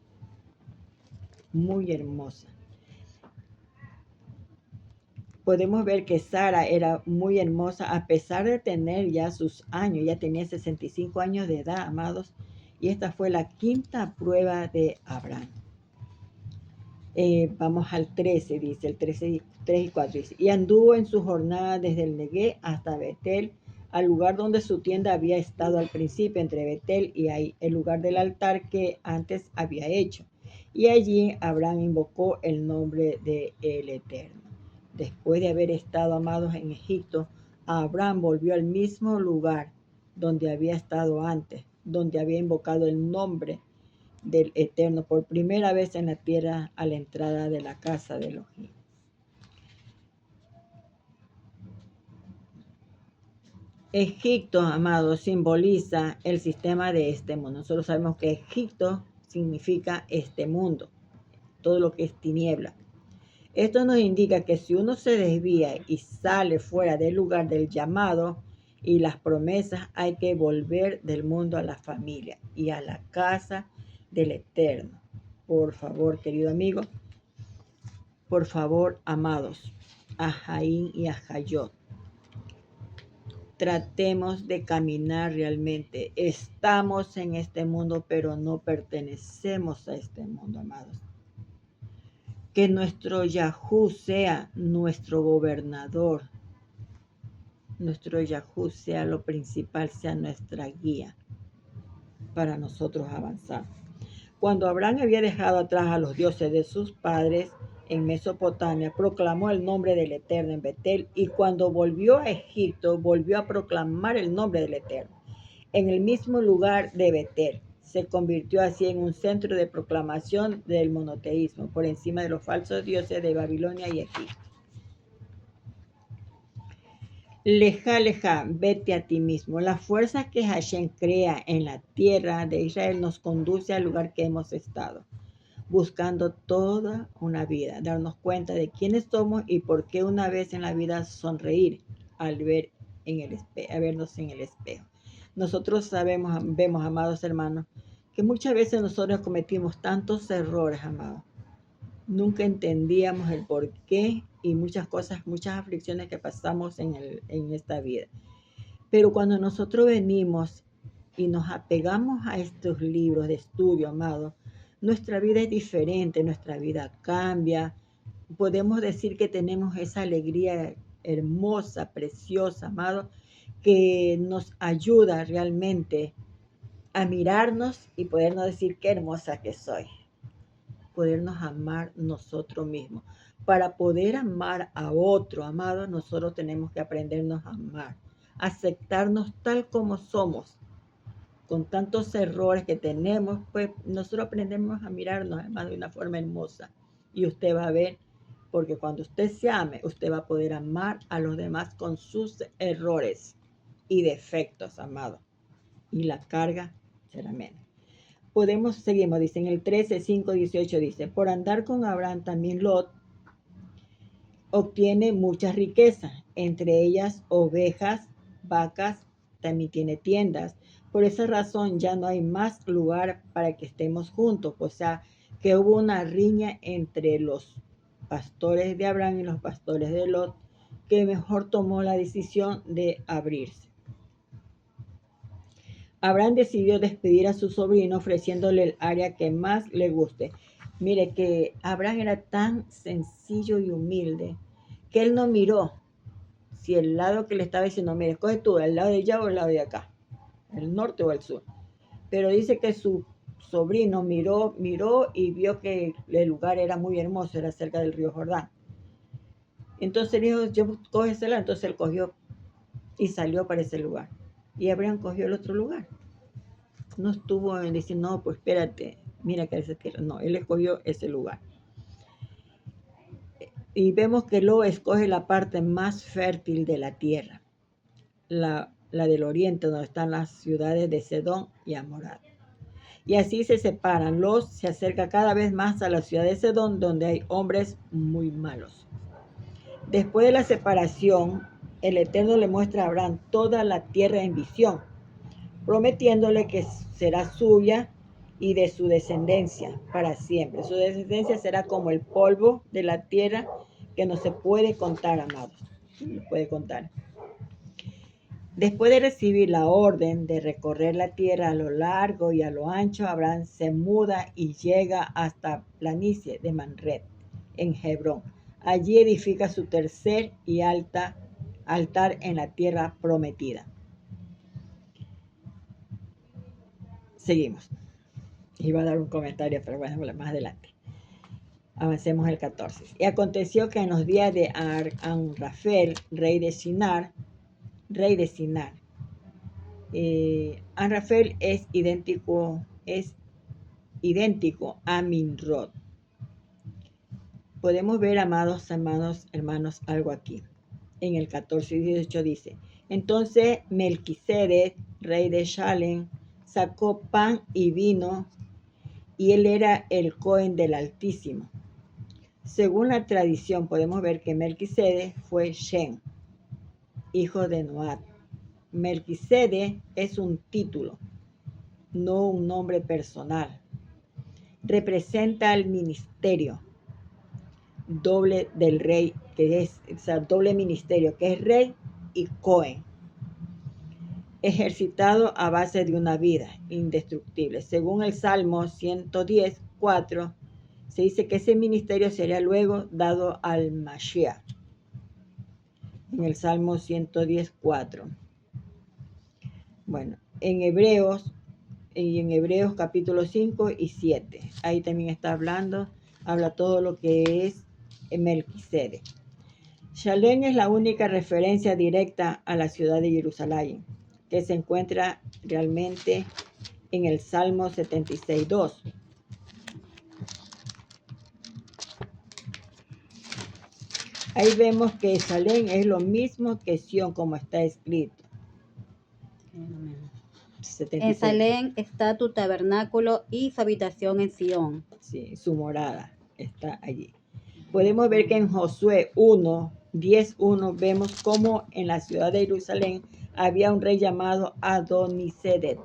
muy hermosa. Podemos ver que Sara era muy hermosa a pesar de tener ya sus años, ya tenía 65 años de edad, amados, y esta fue la quinta prueba de Abraham. Vamos al 13, dice, el 13, 3 y 4, dice, y anduvo en su jornada desde el Negué hasta Betel, al lugar donde su tienda había estado al principio, entre Betel y ahí, el lugar del altar que antes había hecho. Y allí Abraham invocó el nombre del Eterno. Después de haber estado, amados, en Egipto, Abraham volvió al mismo lugar donde había estado antes, donde había invocado el nombre del Eterno por primera vez en la tierra a la entrada de la casa de Elohim. Egipto, amados, simboliza el sistema de este mundo. Nosotros sabemos que Egipto significa este mundo, todo lo que es tiniebla. Esto nos indica que si uno se desvía y sale fuera del lugar del llamado, y las promesas, hay que volver del mundo a la familia y a la casa del Eterno. Por favor, querido amigo, por favor, amados, a Jaín y a Jayot, tratemos de caminar realmente. Estamos en este mundo, pero no pertenecemos a este mundo, amados. Que nuestro Yahú sea nuestro gobernador. Nuestro Yahú sea lo principal, sea nuestra guía para nosotros avanzar. Cuando Abraham había dejado atrás a los dioses de sus padres en Mesopotamia, proclamó el nombre del Eterno en Betel, y cuando volvió a Egipto, volvió a proclamar el nombre del Eterno en el mismo lugar de Betel. Se convirtió así en un centro de proclamación del monoteísmo, por encima de los falsos dioses de Babilonia y Egipto. Leja, leja, vete a ti mismo. La fuerza que Hashem crea en la tierra de Israel nos conduce al lugar que hemos estado, buscando toda una vida, darnos cuenta de quiénes somos y por qué una vez en la vida sonreír al ver a vernos en el espejo. Nosotros vemos, amados hermanos, que muchas veces nosotros cometimos tantos errores, amados. Nunca entendíamos el por qué y muchas cosas, muchas aflicciones que pasamos en esta vida. Pero cuando nosotros venimos y nos apegamos a estos libros de estudio, amados, nuestra vida es diferente, nuestra vida cambia. Podemos decir que tenemos esa alegría hermosa, preciosa, amado, que nos ayuda realmente a mirarnos y podernos decir qué hermosa que soy. Podernos amar nosotros mismos. Para poder amar a otro, amado, nosotros tenemos que aprendernos a amar, aceptarnos tal como somos, con tantos errores que tenemos, pues nosotros aprendemos a mirarnos, además, de una forma hermosa. Y usted va a ver, porque cuando usted se ame, usted va a poder amar a los demás con sus errores y defectos, amado. Y la carga será menos. Seguimos, dice en el 13, 5, 18, dice, por andar con Abraham también Lot obtiene muchas riquezas, entre ellas ovejas, vacas, también tiene tiendas. Por esa razón ya no hay más lugar para que estemos juntos. O sea, que hubo una riña entre los pastores de Abraham y los pastores de Lot, que mejor tomó la decisión de abrirse. Abraham decidió despedir a su sobrino ofreciéndole el área que más le guste. Mire que Abraham era tan sencillo y humilde que él no miró si el lado que le estaba diciendo, mire, escoge tú, el lado de allá o el lado de acá, el norte o el sur. Pero dice que su sobrino miró y vio que el lugar era muy hermoso, era cerca del río Jordán. Entonces dijo, yo coge ese lado. Entonces él cogió y salió para ese lugar. Y Abraham cogió el otro lugar. No estuvo en decir, no, pues espérate, mira que ese que no, él escogió ese lugar. Y vemos que Lot escoge la parte más fértil de la tierra, la del oriente, donde están las ciudades de Sedón y Amorad. Y así se separan. Lot se acerca cada vez más a la ciudad de Sedón, donde hay hombres muy malos. Después de la separación, el Eterno le muestra a Abraham toda la tierra en visión, prometiéndole que será suya y de su descendencia para siempre. Su descendencia será como el polvo de la tierra, que no se puede contar, amados. No se puede contar. Después de recibir la orden de recorrer la tierra a lo largo y a lo ancho, Abraham se muda y llega hasta planicie de Manred, en Hebrón. Allí edifica su tercer y altar en la tierra prometida. Seguimos. Iba a dar un comentario, pero bueno, más adelante. Avancemos el 14. Y aconteció que en los días de Amrafel, rey de Sinar, Amrafel es idéntico a Nimrod. Podemos ver, amados hermanos, algo aquí. En el 14 y 18 dice, entonces Melquisedec, rey de Shalem, sacó pan y vino, y él era el Cohen del Altísimo. Según la tradición, podemos ver que Melquisedec fue Shem, hijo de Noad, Melquisede es un título, no un nombre personal. Representa el ministerio doble del rey, que es, o sea, doble ministerio, que es rey y Cohen, ejercitado a base de una vida indestructible. Según el Salmo 110:4, se dice que ese ministerio sería luego dado al Mashiach. En el Salmo 110:4. Bueno, en Hebreos capítulo 5 y 7, ahí también está habla todo lo que es Melquisede. Shalem es la única referencia directa a la ciudad de Jerusalén, que se encuentra realmente en el Salmo 76:2. Ahí vemos que Shalem es lo mismo que Sión, como está escrito. En Salem está tu tabernáculo y su habitación en Sión. Sí, su morada está allí. Podemos ver que en Josué 1:10:1 vemos cómo en la ciudad de Jerusalén había un rey llamado Adonisedec.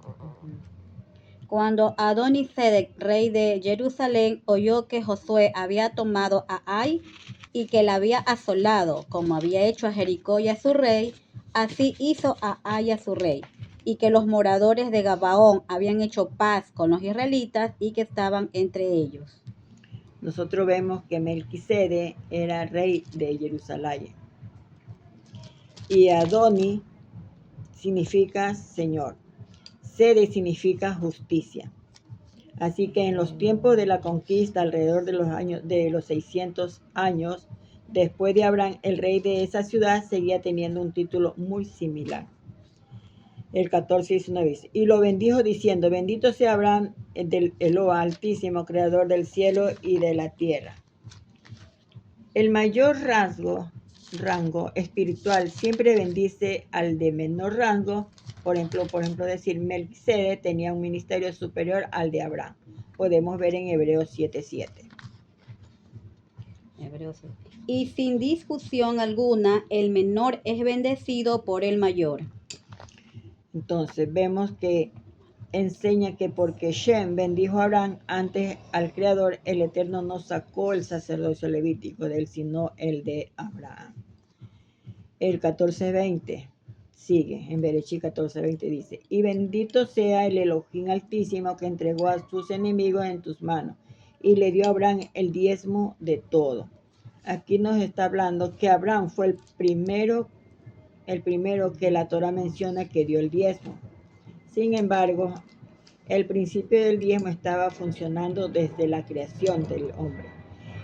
Cuando Adonisedec, rey de Jerusalén, oyó que Josué había tomado a Ai y que la había asolado, como había hecho a Jericó y a su rey, así hizo a Ai a su rey, y que los moradores de Gabaón habían hecho paz con los israelitas y que estaban entre ellos. Nosotros vemos que Melquisede era rey de Jerusalén. Y Adoni significa Señor. Sede significa justicia. Así que en los tiempos de la conquista, alrededor de los 600 años, después de Abraham, el rey de esa ciudad seguía teniendo un título muy similar. El 14:19 dice, y lo bendijo diciendo, bendito sea Abraham del Eloa Altísimo, creador del cielo y de la tierra. El mayor rango espiritual siempre bendice al de menor rango. Por ejemplo, decir Melquisede tenía un ministerio superior al de Abraham. Podemos ver en Hebreos 7:7. Y sin discusión alguna, el menor es bendecido por el mayor. Entonces vemos que enseña que porque Shem bendijo a Abraham antes al Creador, el Eterno no sacó el sacerdocio levítico de él, sino el de Abraham. El 14:20 sigue, en Berechí 14:20 dice, y bendito sea el Elohim Altísimo que entregó a sus enemigos en tus manos y le dio a Abraham el diezmo de todo. Aquí nos está hablando que Abraham fue el primero que la Torah menciona que dio el diezmo. Sin embargo, el principio del diezmo estaba funcionando desde la creación del hombre.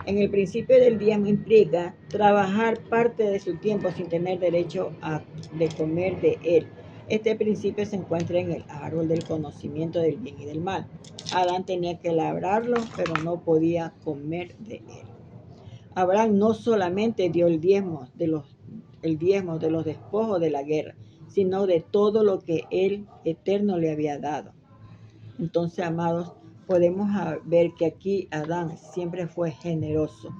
En el principio del diezmo implica trabajar parte de su tiempo sin tener derecho de comer de él. Este principio se encuentra en el árbol del conocimiento del bien y del mal. Adán tenía que labrarlo, pero no podía comer de él. Abraham no solamente dio el diezmo de los despojos de la guerra, sino de todo lo que el Eterno le había dado. Entonces, amados, podemos ver que aquí Adán siempre fue generoso.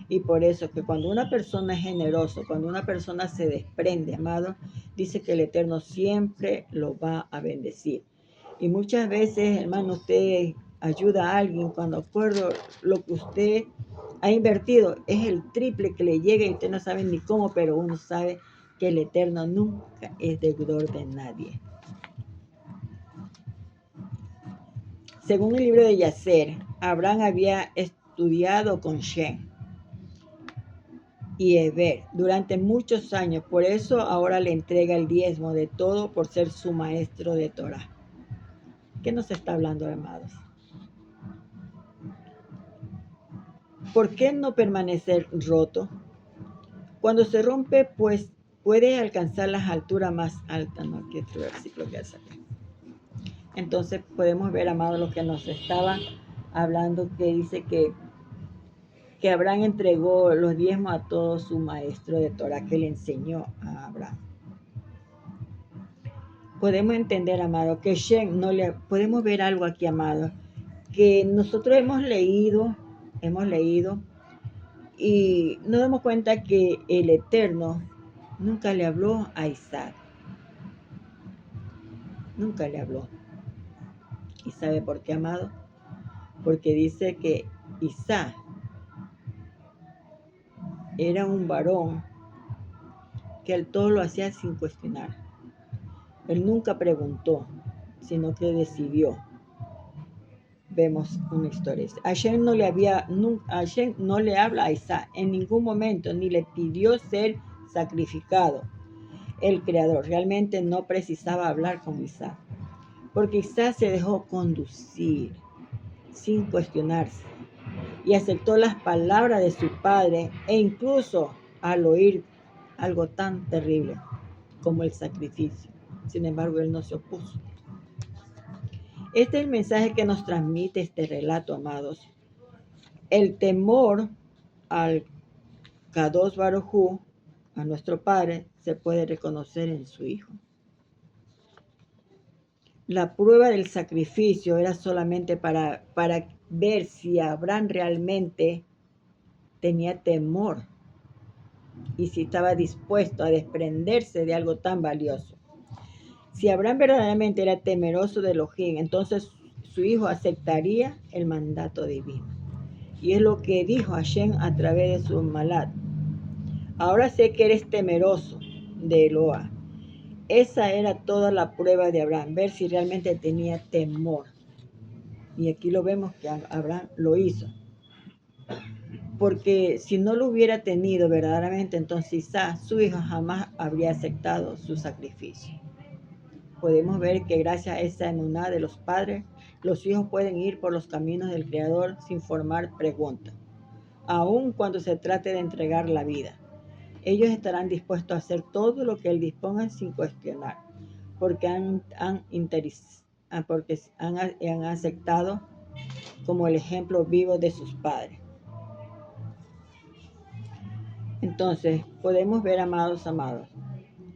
Y por eso que cuando una persona es generoso, cuando una persona se desprende, amado, dice que el Eterno siempre lo va a bendecir. Y muchas veces, hermano, usted ayuda a alguien cuando acuerdo lo que usted ha invertido es el triple que le llega y usted no sabe ni cómo, pero uno sabe que el Eterno nunca es deudor de nadie. Según el libro de Yacer, Abraham había estudiado con Shem y Heber durante muchos años, por eso ahora le entrega el diezmo de todo por ser su maestro de Torah. ¿Qué nos está hablando, amados? ¿Por qué no permanecer roto? Cuando se rompe, pues puede alcanzar las alturas más altas, ¿no? Aquí este versículo que hace aquí. Entonces podemos ver, amados, lo que nos estaba hablando, que dice que Abraham entregó los diezmos a todo su maestro de Torah que le enseñó a Abraham. Podemos entender, amado, que Shem podemos ver algo aquí, amado, que nosotros hemos leído y nos damos cuenta que el Eterno nunca le habló a Isaac. Nunca le habló. ¿Y sabe por qué, amado? Porque dice que Isaac era un varón que él todo lo hacía sin cuestionar. Él nunca preguntó, sino que decidió. Vemos una historia. Hashem no le habla a Isaac en ningún momento, ni le pidió ser sacrificado. El Creador realmente no precisaba hablar con Isaac, porque Isaac se dejó conducir sin cuestionarse y aceptó las palabras de su padre, e incluso al oír algo tan terrible como el sacrificio. Sin embargo, él no se opuso. Este es el mensaje que nos transmite este relato, amados. El temor al Kadosh Baruj Hu, a nuestro Padre, se puede reconocer en su Hijo. La prueba del sacrificio era solamente para ver si Abraham realmente tenía temor y si estaba dispuesto a desprenderse de algo tan valioso. Si Abraham verdaderamente era temeroso de Elohim, entonces su hijo aceptaría el mandato divino. Y es lo que dijo Hashem a través de su Malat. Ahora sé que eres temeroso de Eloah. Esa era toda la prueba de Abraham, ver si realmente tenía temor. Y aquí lo vemos que Abraham lo hizo. Porque si no lo hubiera tenido verdaderamente, entonces Isaac, su hijo, jamás habría aceptado su sacrificio. Podemos ver que gracias a esa emuná de los padres, los hijos pueden ir por los caminos del Creador sin formar preguntas, aun cuando se trate de entregar la vida. Ellos estarán dispuestos a hacer todo lo que Él disponga sin cuestionar, porque han aceptado como el ejemplo vivo de sus padres. Entonces, podemos ver, amados,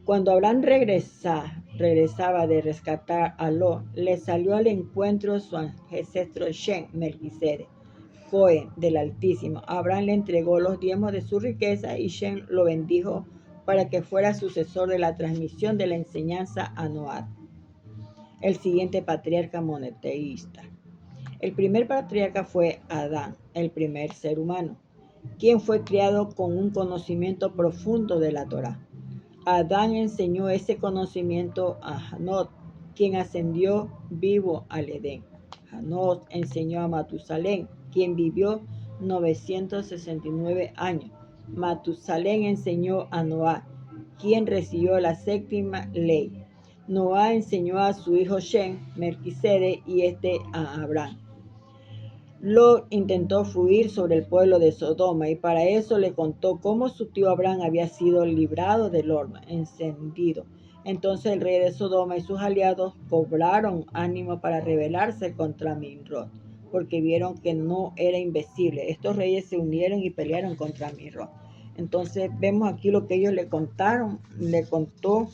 cuando Abraham regresaba de rescatar a Lot, le salió al encuentro su ancestro Shem, Melquisedec, Cohen del Altísimo. Abraham le entregó los diezmos de su riqueza y Shem lo bendijo para que fuera sucesor de la transmisión de la enseñanza a Noad, el siguiente patriarca monoteísta. El primer patriarca fue Adán, el primer ser humano, quien fue criado con un conocimiento profundo de la Torá. Adán enseñó ese conocimiento a Hanot, quien ascendió vivo al Edén. Hanot enseñó a Matusalén, quien vivió 969 años. Matusalén enseñó a Noá, quien recibió la séptima ley. Noá enseñó a su hijo Shem, Melquisedec, y a Abraham. Lot intentó fluir sobre el pueblo de Sodoma y para eso le contó cómo su tío Abraham había sido librado del horno encendido. Entonces el rey de Sodoma y sus aliados cobraron ánimo para rebelarse contra Nimrod, porque vieron que no era invencible. Estos reyes se unieron y pelearon contra Nimrod. Entonces vemos aquí lo que ellos le contó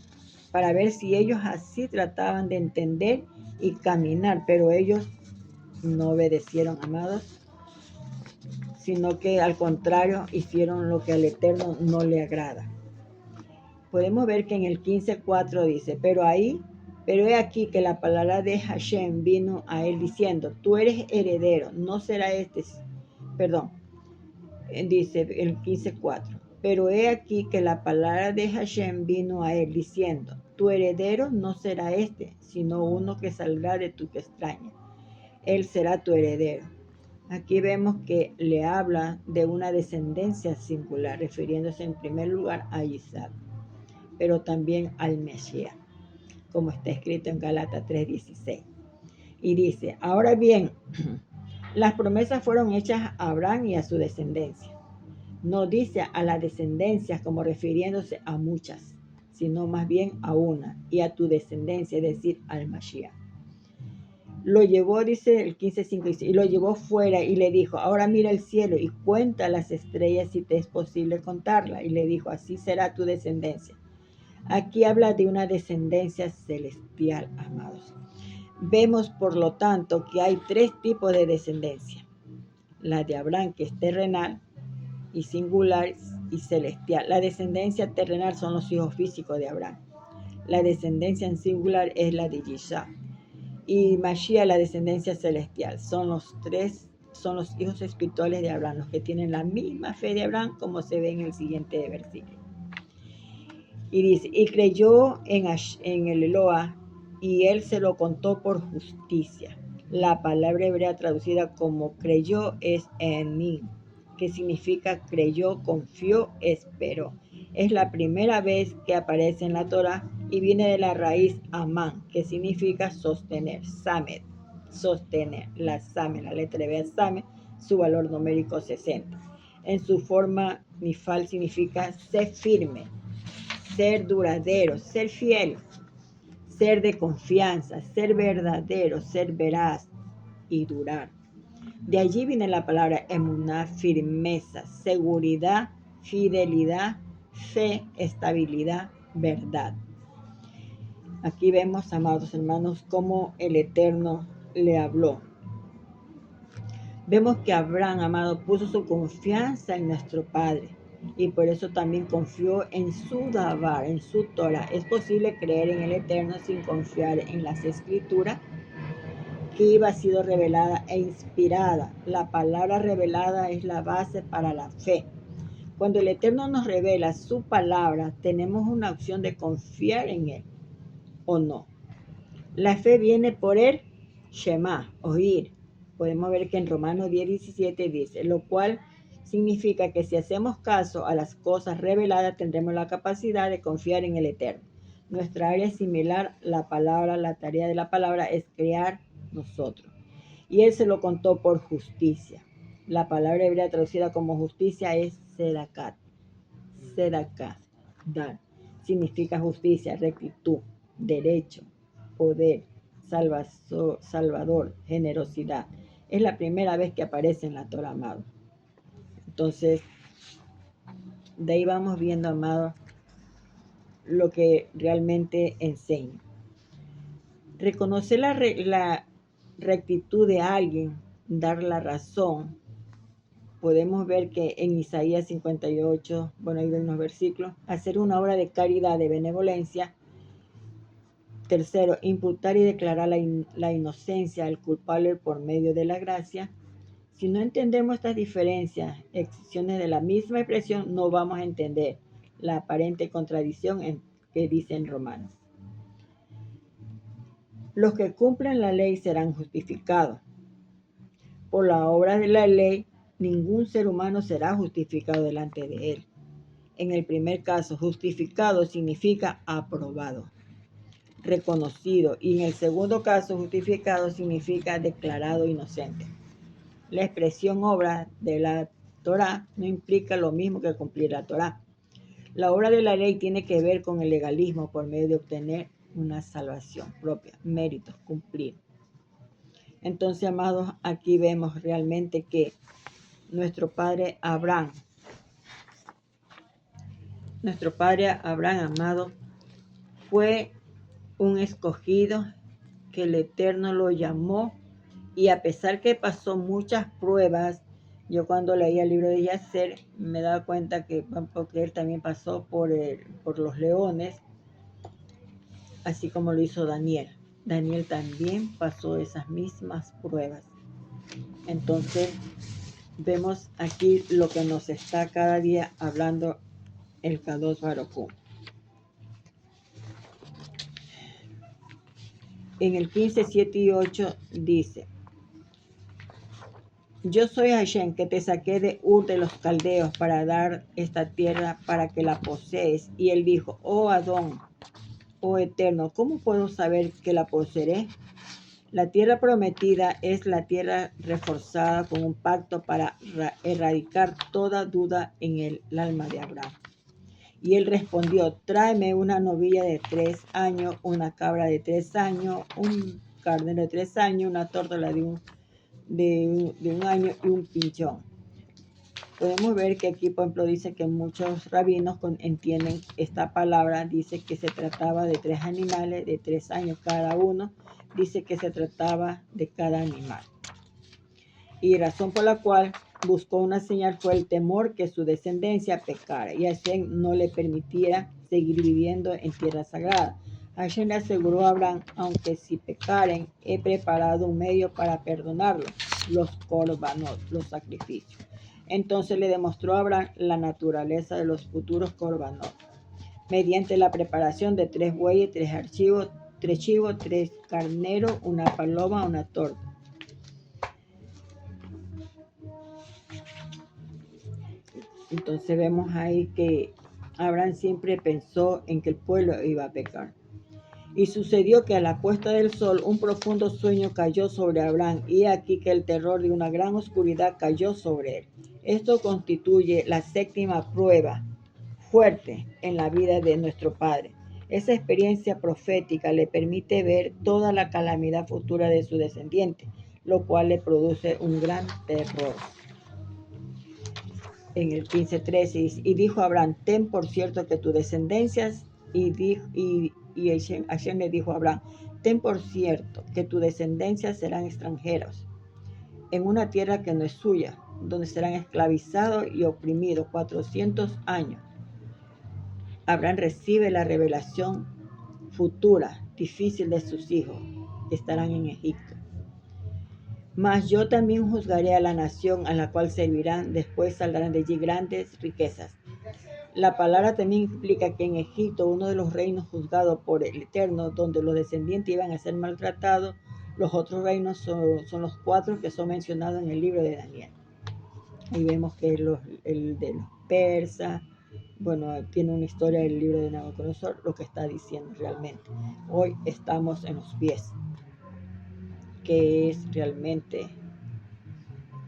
para ver si ellos así trataban de entender y caminar, pero ellos no obedecieron, amados, sino que al contrario hicieron lo que al Eterno no le agrada. Podemos ver que en el 15:4 dice, pero he aquí que la palabra de Hashem vino a él diciendo, tú eres heredero, no será dice el 15:4, pero he aquí que la palabra de Hashem vino a él diciendo, tu heredero no será sino uno que saldrá de tu extraña. Él será tu heredero. Aquí vemos que le habla de una descendencia singular, refiriéndose en primer lugar a Isaac, pero también al Mesías, como está escrito en Gálatas 3:16. Y dice, ahora bien, las promesas fueron hechas a Abraham y a su descendencia. No dice a las descendencias como refiriéndose a muchas, sino más bien a una, y a tu descendencia, es decir, al Mesías. Lo llevó, dice el 15:5, y lo llevó fuera y le dijo, ahora mira el cielo y cuenta las estrellas si te es posible contarla. Y le dijo, así será tu descendencia. Aquí habla de una descendencia celestial, amados. Vemos, por lo tanto, que hay 3 tipos de descendencia. La de Abraham, que es terrenal y singular y celestial. La descendencia terrenal son los hijos físicos de Abraham. La descendencia en singular es la de Yishá. Y Mashiach, la descendencia celestial. Son los hijos espirituales de Abraham, los que tienen la misma fe de Abraham, como se ve en el siguiente versículo. Y dice, y creyó en el Eloa, y él se lo contó por justicia. La palabra hebrea traducida como creyó es enin, que significa creyó, confió, esperó. Es la primera vez que aparece en la Torah y viene de la raíz amán, que significa sostener, samed, sostener. La samed, la letra hebrea samed, su valor numérico 60. En su forma nifal significa ser firme, ser duradero, ser fiel, ser de confianza, ser verdadero, ser veraz y durar. De allí viene la palabra emuná, firmeza, seguridad, fidelidad, fe, estabilidad, verdad. Aquí vemos, amados hermanos, cómo el Eterno le habló. Vemos que Abraham, amado, puso su confianza en nuestro Padre y por eso también confió en su Dabar, en su Torah. ¿Es posible creer en el Eterno sin confiar en las Escrituras? Que iba sido revelada e inspirada. La palabra revelada es la base para la fe. Cuando el Eterno nos revela su palabra, tenemos una opción de confiar en Él o no. La fe viene por el Shema, oír. Podemos ver que en Romanos 10:17 dice, lo cual significa que si hacemos caso a las cosas reveladas, tendremos la capacidad de confiar en el Eterno. Nuestra área es similar, la tarea de la palabra es crear nosotros. Y él se lo contó por justicia. La palabra hebrea traducida como justicia es sedakat. Sedakat, dar. Significa justicia, rectitud, derecho, poder, salvador, generosidad. Es la primera vez que aparece en la Torah, amado. Entonces, de ahí vamos viendo, amado, lo que realmente enseña. Reconocer la rectitud de alguien, dar la razón. Podemos ver que en Isaías 58, bueno, hay unos versículos, hacer una obra de caridad, de benevolencia. Tercero, imputar y declarar la inocencia al culpable por medio de la gracia. Si no entendemos estas diferencias, excepciones de la misma expresión, no vamos a entender la aparente contradicción que dice en Romanos. Los que cumplen la ley serán justificados. Por la obra de la ley, ningún ser humano será justificado delante de él. En el primer caso, justificado significa aprobado, reconocido, y en el segundo caso, justificado significa declarado inocente. La expresión obra de la Torah no implica lo mismo que cumplir la Torah. La obra de la ley tiene que ver con el legalismo por medio de obtener una salvación propia, méritos, cumplir. Entonces, amados, aquí vemos realmente que nuestro padre Abraham, amado, fue un escogido que el Eterno lo llamó, y a pesar que pasó muchas pruebas, yo cuando leía el libro de Yacer me daba cuenta que porque él también pasó por los leones, así como lo hizo Daniel. Daniel también pasó esas mismas pruebas. Entonces vemos aquí lo que nos está cada día hablando el Kadosh Baruj Hu. En el 15, 7 y 8 dice, yo soy Hashem que te saqué de Ur de los Caldeos para dar esta tierra para que la posees. Y él dijo, oh Adón, oh Eterno, ¿cómo puedo saber que la poseeré? La tierra prometida es la tierra reforzada con un pacto para erradicar toda duda en el alma de Abraham. Y él respondió, tráeme una novilla de 3 años, una cabra de 3 años, un carnero de 3 años, una tórtola de un año y un pinchón. Podemos ver que aquí, por ejemplo, dice que muchos rabinos entienden esta palabra, dice que se trataba de 3 animales de 3 años cada uno, dice que se trataba de cada animal. Y razón por la cual buscó una señal fue el temor que su descendencia pecara y así no le permitiera seguir viviendo en tierra sagrada. Hashem le aseguró a Abraham, aunque si pecaren, he preparado un medio para perdonarlos, los korbanot, los sacrificios. Entonces le demostró a Abraham la naturaleza de los futuros korbanot, mediante la preparación de 3 bueyes, 3 chivos, 3 carneros, una paloma, una torta. Entonces vemos ahí que Abraham siempre pensó en que el pueblo iba a pecar. Y sucedió que a la puesta del sol un profundo sueño cayó sobre Abraham, y aquí que el terror de una gran oscuridad cayó sobre él. Esto constituye la 7ª prueba fuerte en la vida de nuestro Padre. Esa experiencia profética le permite ver toda la calamidad futura de su descendiente, lo cual le produce un gran terror. En el 15:13, y dijo Abraham, ten por cierto que tus descendencias, y Hashem le dijo a Abraham, ten por cierto que tus descendencias serán extranjeros en una tierra que no es suya, donde serán esclavizados y oprimidos 400 años. Abraham recibe la revelación futura, difícil de sus hijos, que estarán en Egipto. Mas yo también juzgaré a la nación a la cual servirán, después saldrán de allí grandes riquezas. La palabra también implica que en Egipto, uno de los reinos juzgados por el Eterno, donde los descendientes iban a ser maltratados, los otros reinos son los 4 que son mencionados en el libro de Daniel. Ahí vemos que el de los persas, bueno, tiene una historia del libro de Nabucodonosor, lo que está diciendo realmente. Hoy estamos en los pies, que es realmente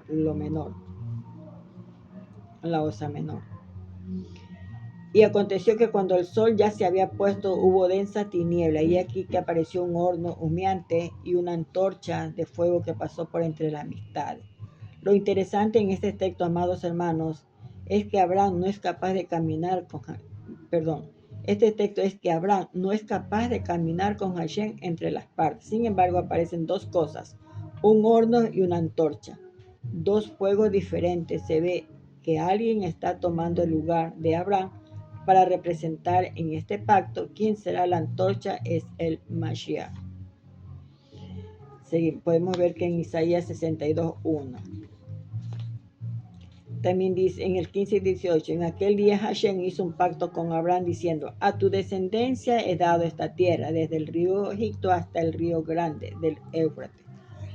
lo menor, la osa menor. Y aconteció que cuando el sol ya se había puesto, hubo densa tiniebla, y aquí que apareció un horno humeante y una antorcha de fuego que pasó por entre las amistades. Lo interesante en este texto, amados hermanos, es que Abraham no es capaz de caminar con Hashem entre las partes. Sin embargo, aparecen 2 cosas, un horno y una antorcha, 2 fuegos diferentes. Se ve que alguien está tomando el lugar de Abraham para representar en este pacto. Quien será la antorcha es el Mashiach. Podemos ver que en Isaías 62:1 también dice, en el 15 y 18, en aquel día Hashem hizo un pacto con Abraham diciendo, a tu descendencia he dado esta tierra, desde el río Egipto hasta el río grande del Éufrates.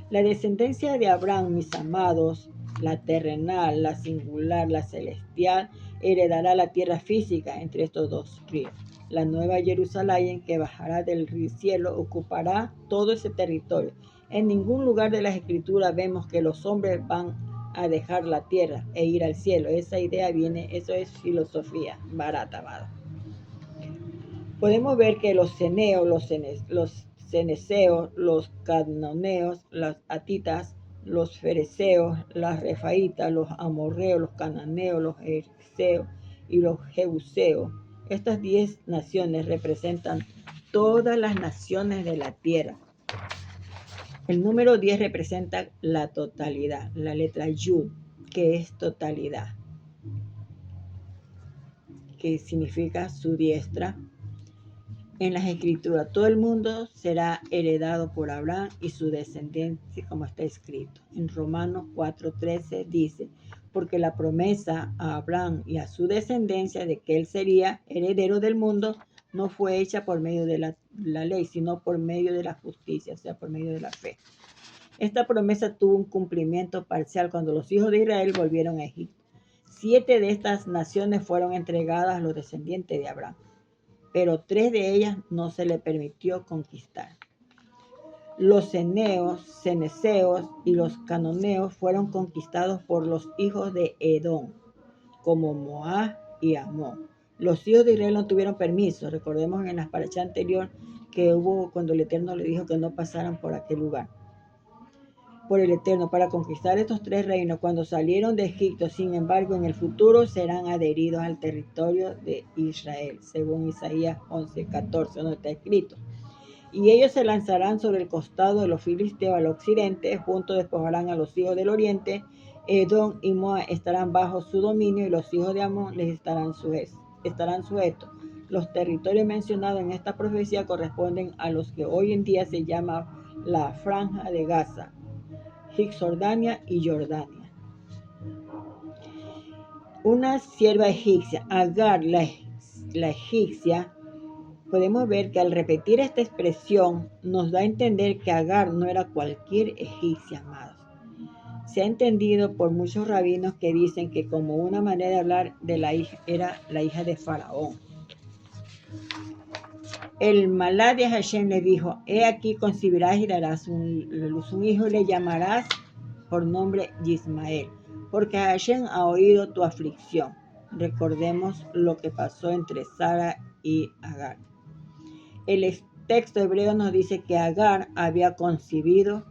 La descendencia de Abraham, mis amados, la terrenal, la singular, la celestial, heredará la tierra física entre estos 2 ríos. La nueva Jerusalén que bajará del cielo ocupará todo ese territorio. En ningún lugar de las escrituras vemos que los hombres van a dejar la tierra e ir al cielo. Esa idea eso es filosofía barata, amado. Podemos ver que los ceneos, los ceneseos, los cananeos, las atitas, los fereceos, las refaitas, los amorreos, los cananeos, los jerseos y los jebuseos. Estas 10 naciones representan todas las naciones de la tierra. El número 10 representa la totalidad, la letra Yud, que es totalidad, que significa su diestra. En las escrituras, todo el mundo será heredado por Abraham y su descendencia, como está escrito. En Romanos 4:13 dice, porque la promesa a Abraham y a su descendencia de que él sería heredero del mundo no fue hecha por medio de la ley, sino por medio de la justicia, o sea, por medio de la fe. Esta promesa tuvo un cumplimiento parcial cuando los hijos de Israel volvieron a Egipto. 7 de estas naciones fueron entregadas a los descendientes de Abraham, pero 3 de ellas no se le permitió conquistar. Los ceneseos y los cananeos fueron conquistados por los hijos de Edom, como Moab y Amón. Los hijos de Israel no tuvieron permiso. Recordemos en la paracha anterior que hubo cuando el Eterno le dijo que no pasaran por aquel lugar. Por el Eterno, para conquistar estos 3 reinos, cuando salieron de Egipto, sin embargo, en el futuro serán adheridos al territorio de Israel, según Isaías 11:14, donde está escrito. Y ellos se lanzarán sobre el costado de los filisteos al occidente, juntos despojarán a los hijos del oriente. Edom y Moab estarán bajo su dominio, y los hijos de Amón les estarán sujetos. Los territorios mencionados en esta profecía corresponden a los que hoy en día se llama la Franja de Gaza, Cisjordania y Jordania. Una sierva egipcia, Agar la egipcia, podemos ver que al repetir esta expresión nos da a entender que Agar no era cualquier egipcia, amados. Se ha entendido por muchos rabinos que dicen que como una manera de hablar de la hija, era la hija de Faraón. El malá de Hashem le dijo: he aquí concebirás y darás un hijo y le llamarás por nombre Ismael, porque Hashem ha oído tu aflicción. Recordemos lo que pasó entre Sara y Agar. El texto hebreo nos dice que Agar había concebido,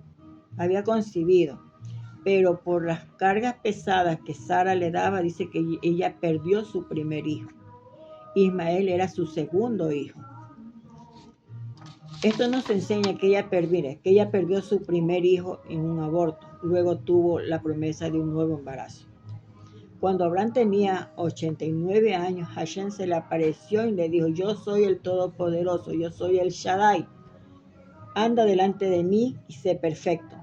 pero por las cargas pesadas que Sara le daba, dice que ella perdió su primer hijo. Ismael era su segundo hijo. Esto nos enseña que ella perdió su primer hijo en un aborto. Luego tuvo la promesa de un nuevo embarazo. Cuando Abraham tenía 89 años, Hashem se le apareció y le dijo: yo soy el Todopoderoso, yo soy el Shaddai. Anda delante de mí y sé perfecto.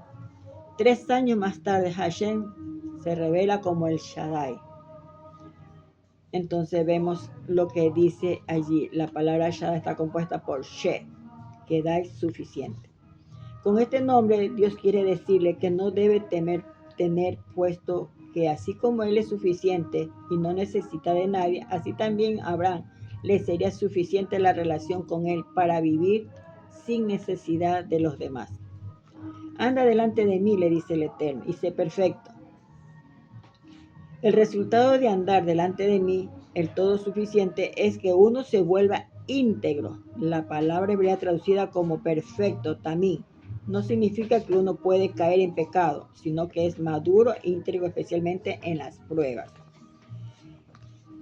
3 años más tarde, Hashem se revela como el Shaddai. Entonces vemos lo que dice allí. La palabra Shaddai está compuesta por She, que da suficiente. Con este nombre, Dios quiere decirle que no debe tener puesto que así como Él es suficiente y no necesita de nadie, así también a Abraham le sería suficiente la relación con Él para vivir sin necesidad de los demás. Anda delante de mí, le dice el Eterno, y sé perfecto. El resultado de andar delante de mí, el todo suficiente, es que uno se vuelva íntegro. La palabra hebrea traducida como perfecto, tamí, no significa que uno puede caer en pecado, sino que es maduro e íntegro, especialmente en las pruebas.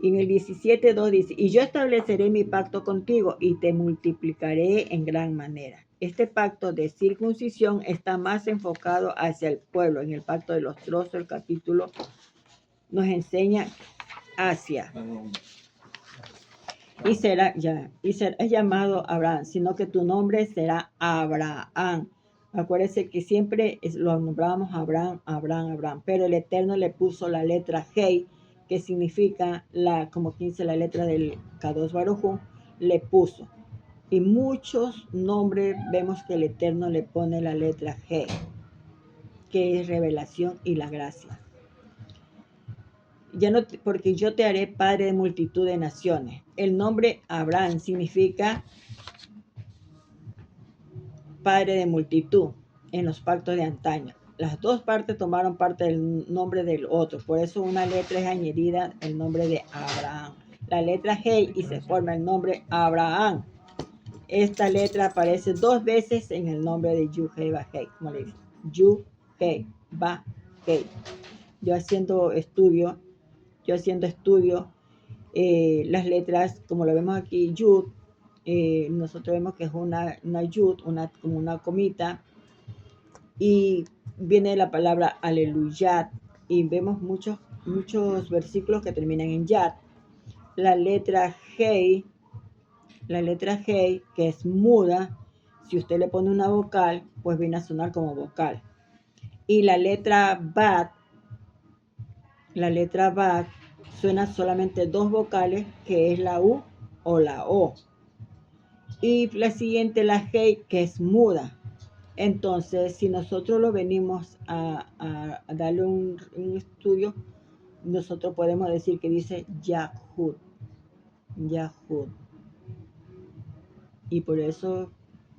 Y en el 17:2 dice: y yo estableceré mi pacto contigo y te multiplicaré en gran manera. Este pacto de circuncisión está más enfocado hacia el pueblo. En el pacto de los trozos, el capítulo nos enseña hacia. Y será llamado Abraham, sino que tu nombre será Abraham. Acuérdense que siempre lo nombrábamos Abraham, pero el Eterno le puso la letra Hei, que significa como 15 la letra del Kadosh Baruj Hu, le puso. Y muchos nombres vemos que el Eterno le pone la letra G, que es revelación y la gracia. Porque yo te haré padre de multitud de naciones. El nombre Abraham significa padre de multitud en los pactos de antaño. Las dos partes tomaron parte del nombre del otro, por eso una letra es añadida el nombre de Abraham. La letra Hei y se forma el nombre Abraham. Esta letra aparece 2 veces en el nombre de Yud-Hei Ba-Hei, como le dicen, Yud-Hei Ba-Hei. Yo haciendo estudio, las letras, como lo vemos aquí, Yud, nosotros vemos que es una Yud, como una comita, y viene la palabra aleluya, y vemos muchos versículos que terminan en Yad. La letra Hei, que es muda, si usted le pone una vocal, pues viene a sonar como vocal. Y la letra Bat suena solamente 2 vocales, que es la U o la O. Y la siguiente, la Hei, que es muda. Entonces, si nosotros lo venimos a darle un estudio, nosotros podemos decir que dice Yahud. Y por eso,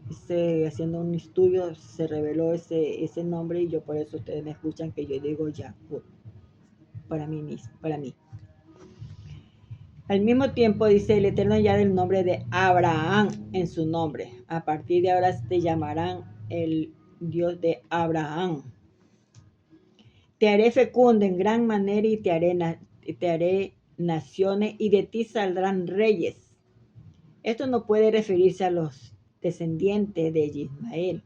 haciendo un estudio, se reveló ese nombre, y yo por eso ustedes me escuchan que yo digo Yahud. Para mí. Al mismo tiempo dice el Eterno ya del nombre de Abraham en su nombre. A partir de ahora te llamarán el Dios de Abraham. Te haré fecundo en gran manera y te haré naciones, y de ti saldrán reyes. Esto no puede referirse a los descendientes de Ismael,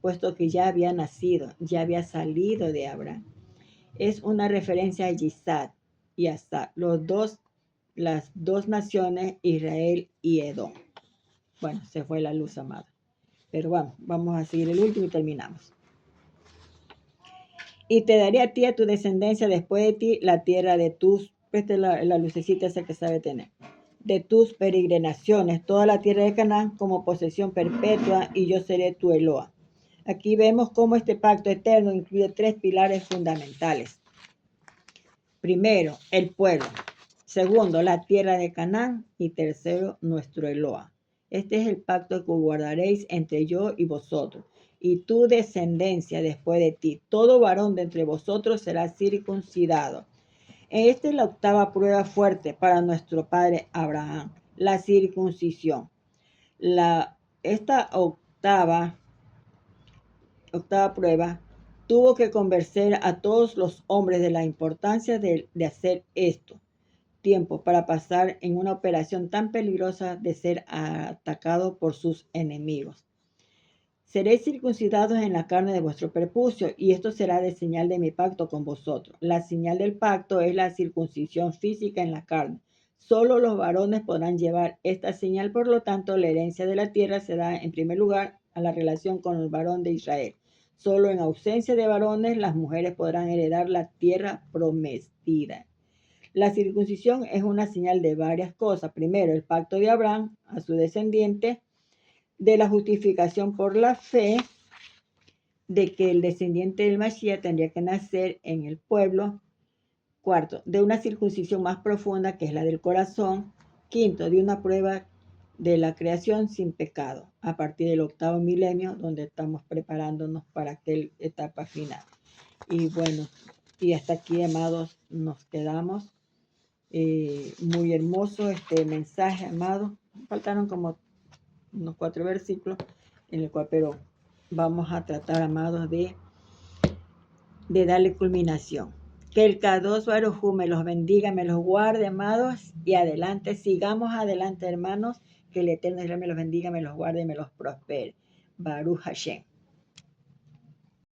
puesto que ya había nacido, ya había salido de Abraham. Es una referencia a Yisad y a Sar. Los dos las dos naciones, Israel y Edom. Bueno, se fue la luz, amado. Pero vamos a seguir el último y terminamos. Y te daré a ti, a tu descendencia después de ti, la tierra de tus, esta es la lucecita esa que sabe tener, de tus peregrinaciones, toda la tierra de Canaán como posesión perpetua, y yo seré tu Eloa. Aquí vemos cómo este pacto eterno incluye tres pilares fundamentales. Primero, el pueblo. Segundo, la tierra de Canaán. Y tercero, nuestro Eloa. Este es el pacto que guardaréis entre yo y vosotros, y tu descendencia después de ti. Todo varón de entre vosotros será circuncidado. Esta es la octava prueba fuerte para nuestro padre Abraham, la circuncisión. Esta octava prueba tuvo que convencer a todos los hombres de la importancia de hacer esto. Tiempo para pasar en una operación tan peligrosa de ser atacado por sus enemigos. Seréis circuncidados en la carne de vuestro prepucio, y esto será de señal de mi pacto con vosotros. La señal del pacto es la circuncisión física en la carne. Solo los varones podrán llevar esta señal, por lo tanto, la herencia de la tierra se da en primer lugar a la relación con el varón de Israel. Solo en ausencia de varones, las mujeres podrán heredar la tierra prometida. La circuncisión es una señal de varias cosas. Primero, el pacto de Abraham a su descendiente, de la justificación por la fe, de que el descendiente del Mashiach tendría que nacer en el pueblo. Cuarto, de una circuncisión más profunda, que es la del corazón. Quinto, de una prueba de la creación sin pecado, a partir del octavo milenio, donde estamos preparándonos para aquella etapa final. Y bueno, y hasta aquí, amados, nos quedamos. Muy hermoso este mensaje, amado. Faltaron como unos 4 versículos en el cual, pero vamos a tratar, amados, de darle culminación. Que el Kadosh Baruj Hu me los bendiga, me los guarde, amados, y adelante, sigamos adelante, hermanos. Que el Eterno Israel me los bendiga, me los guarde y me los prospere. Baruch Hashem.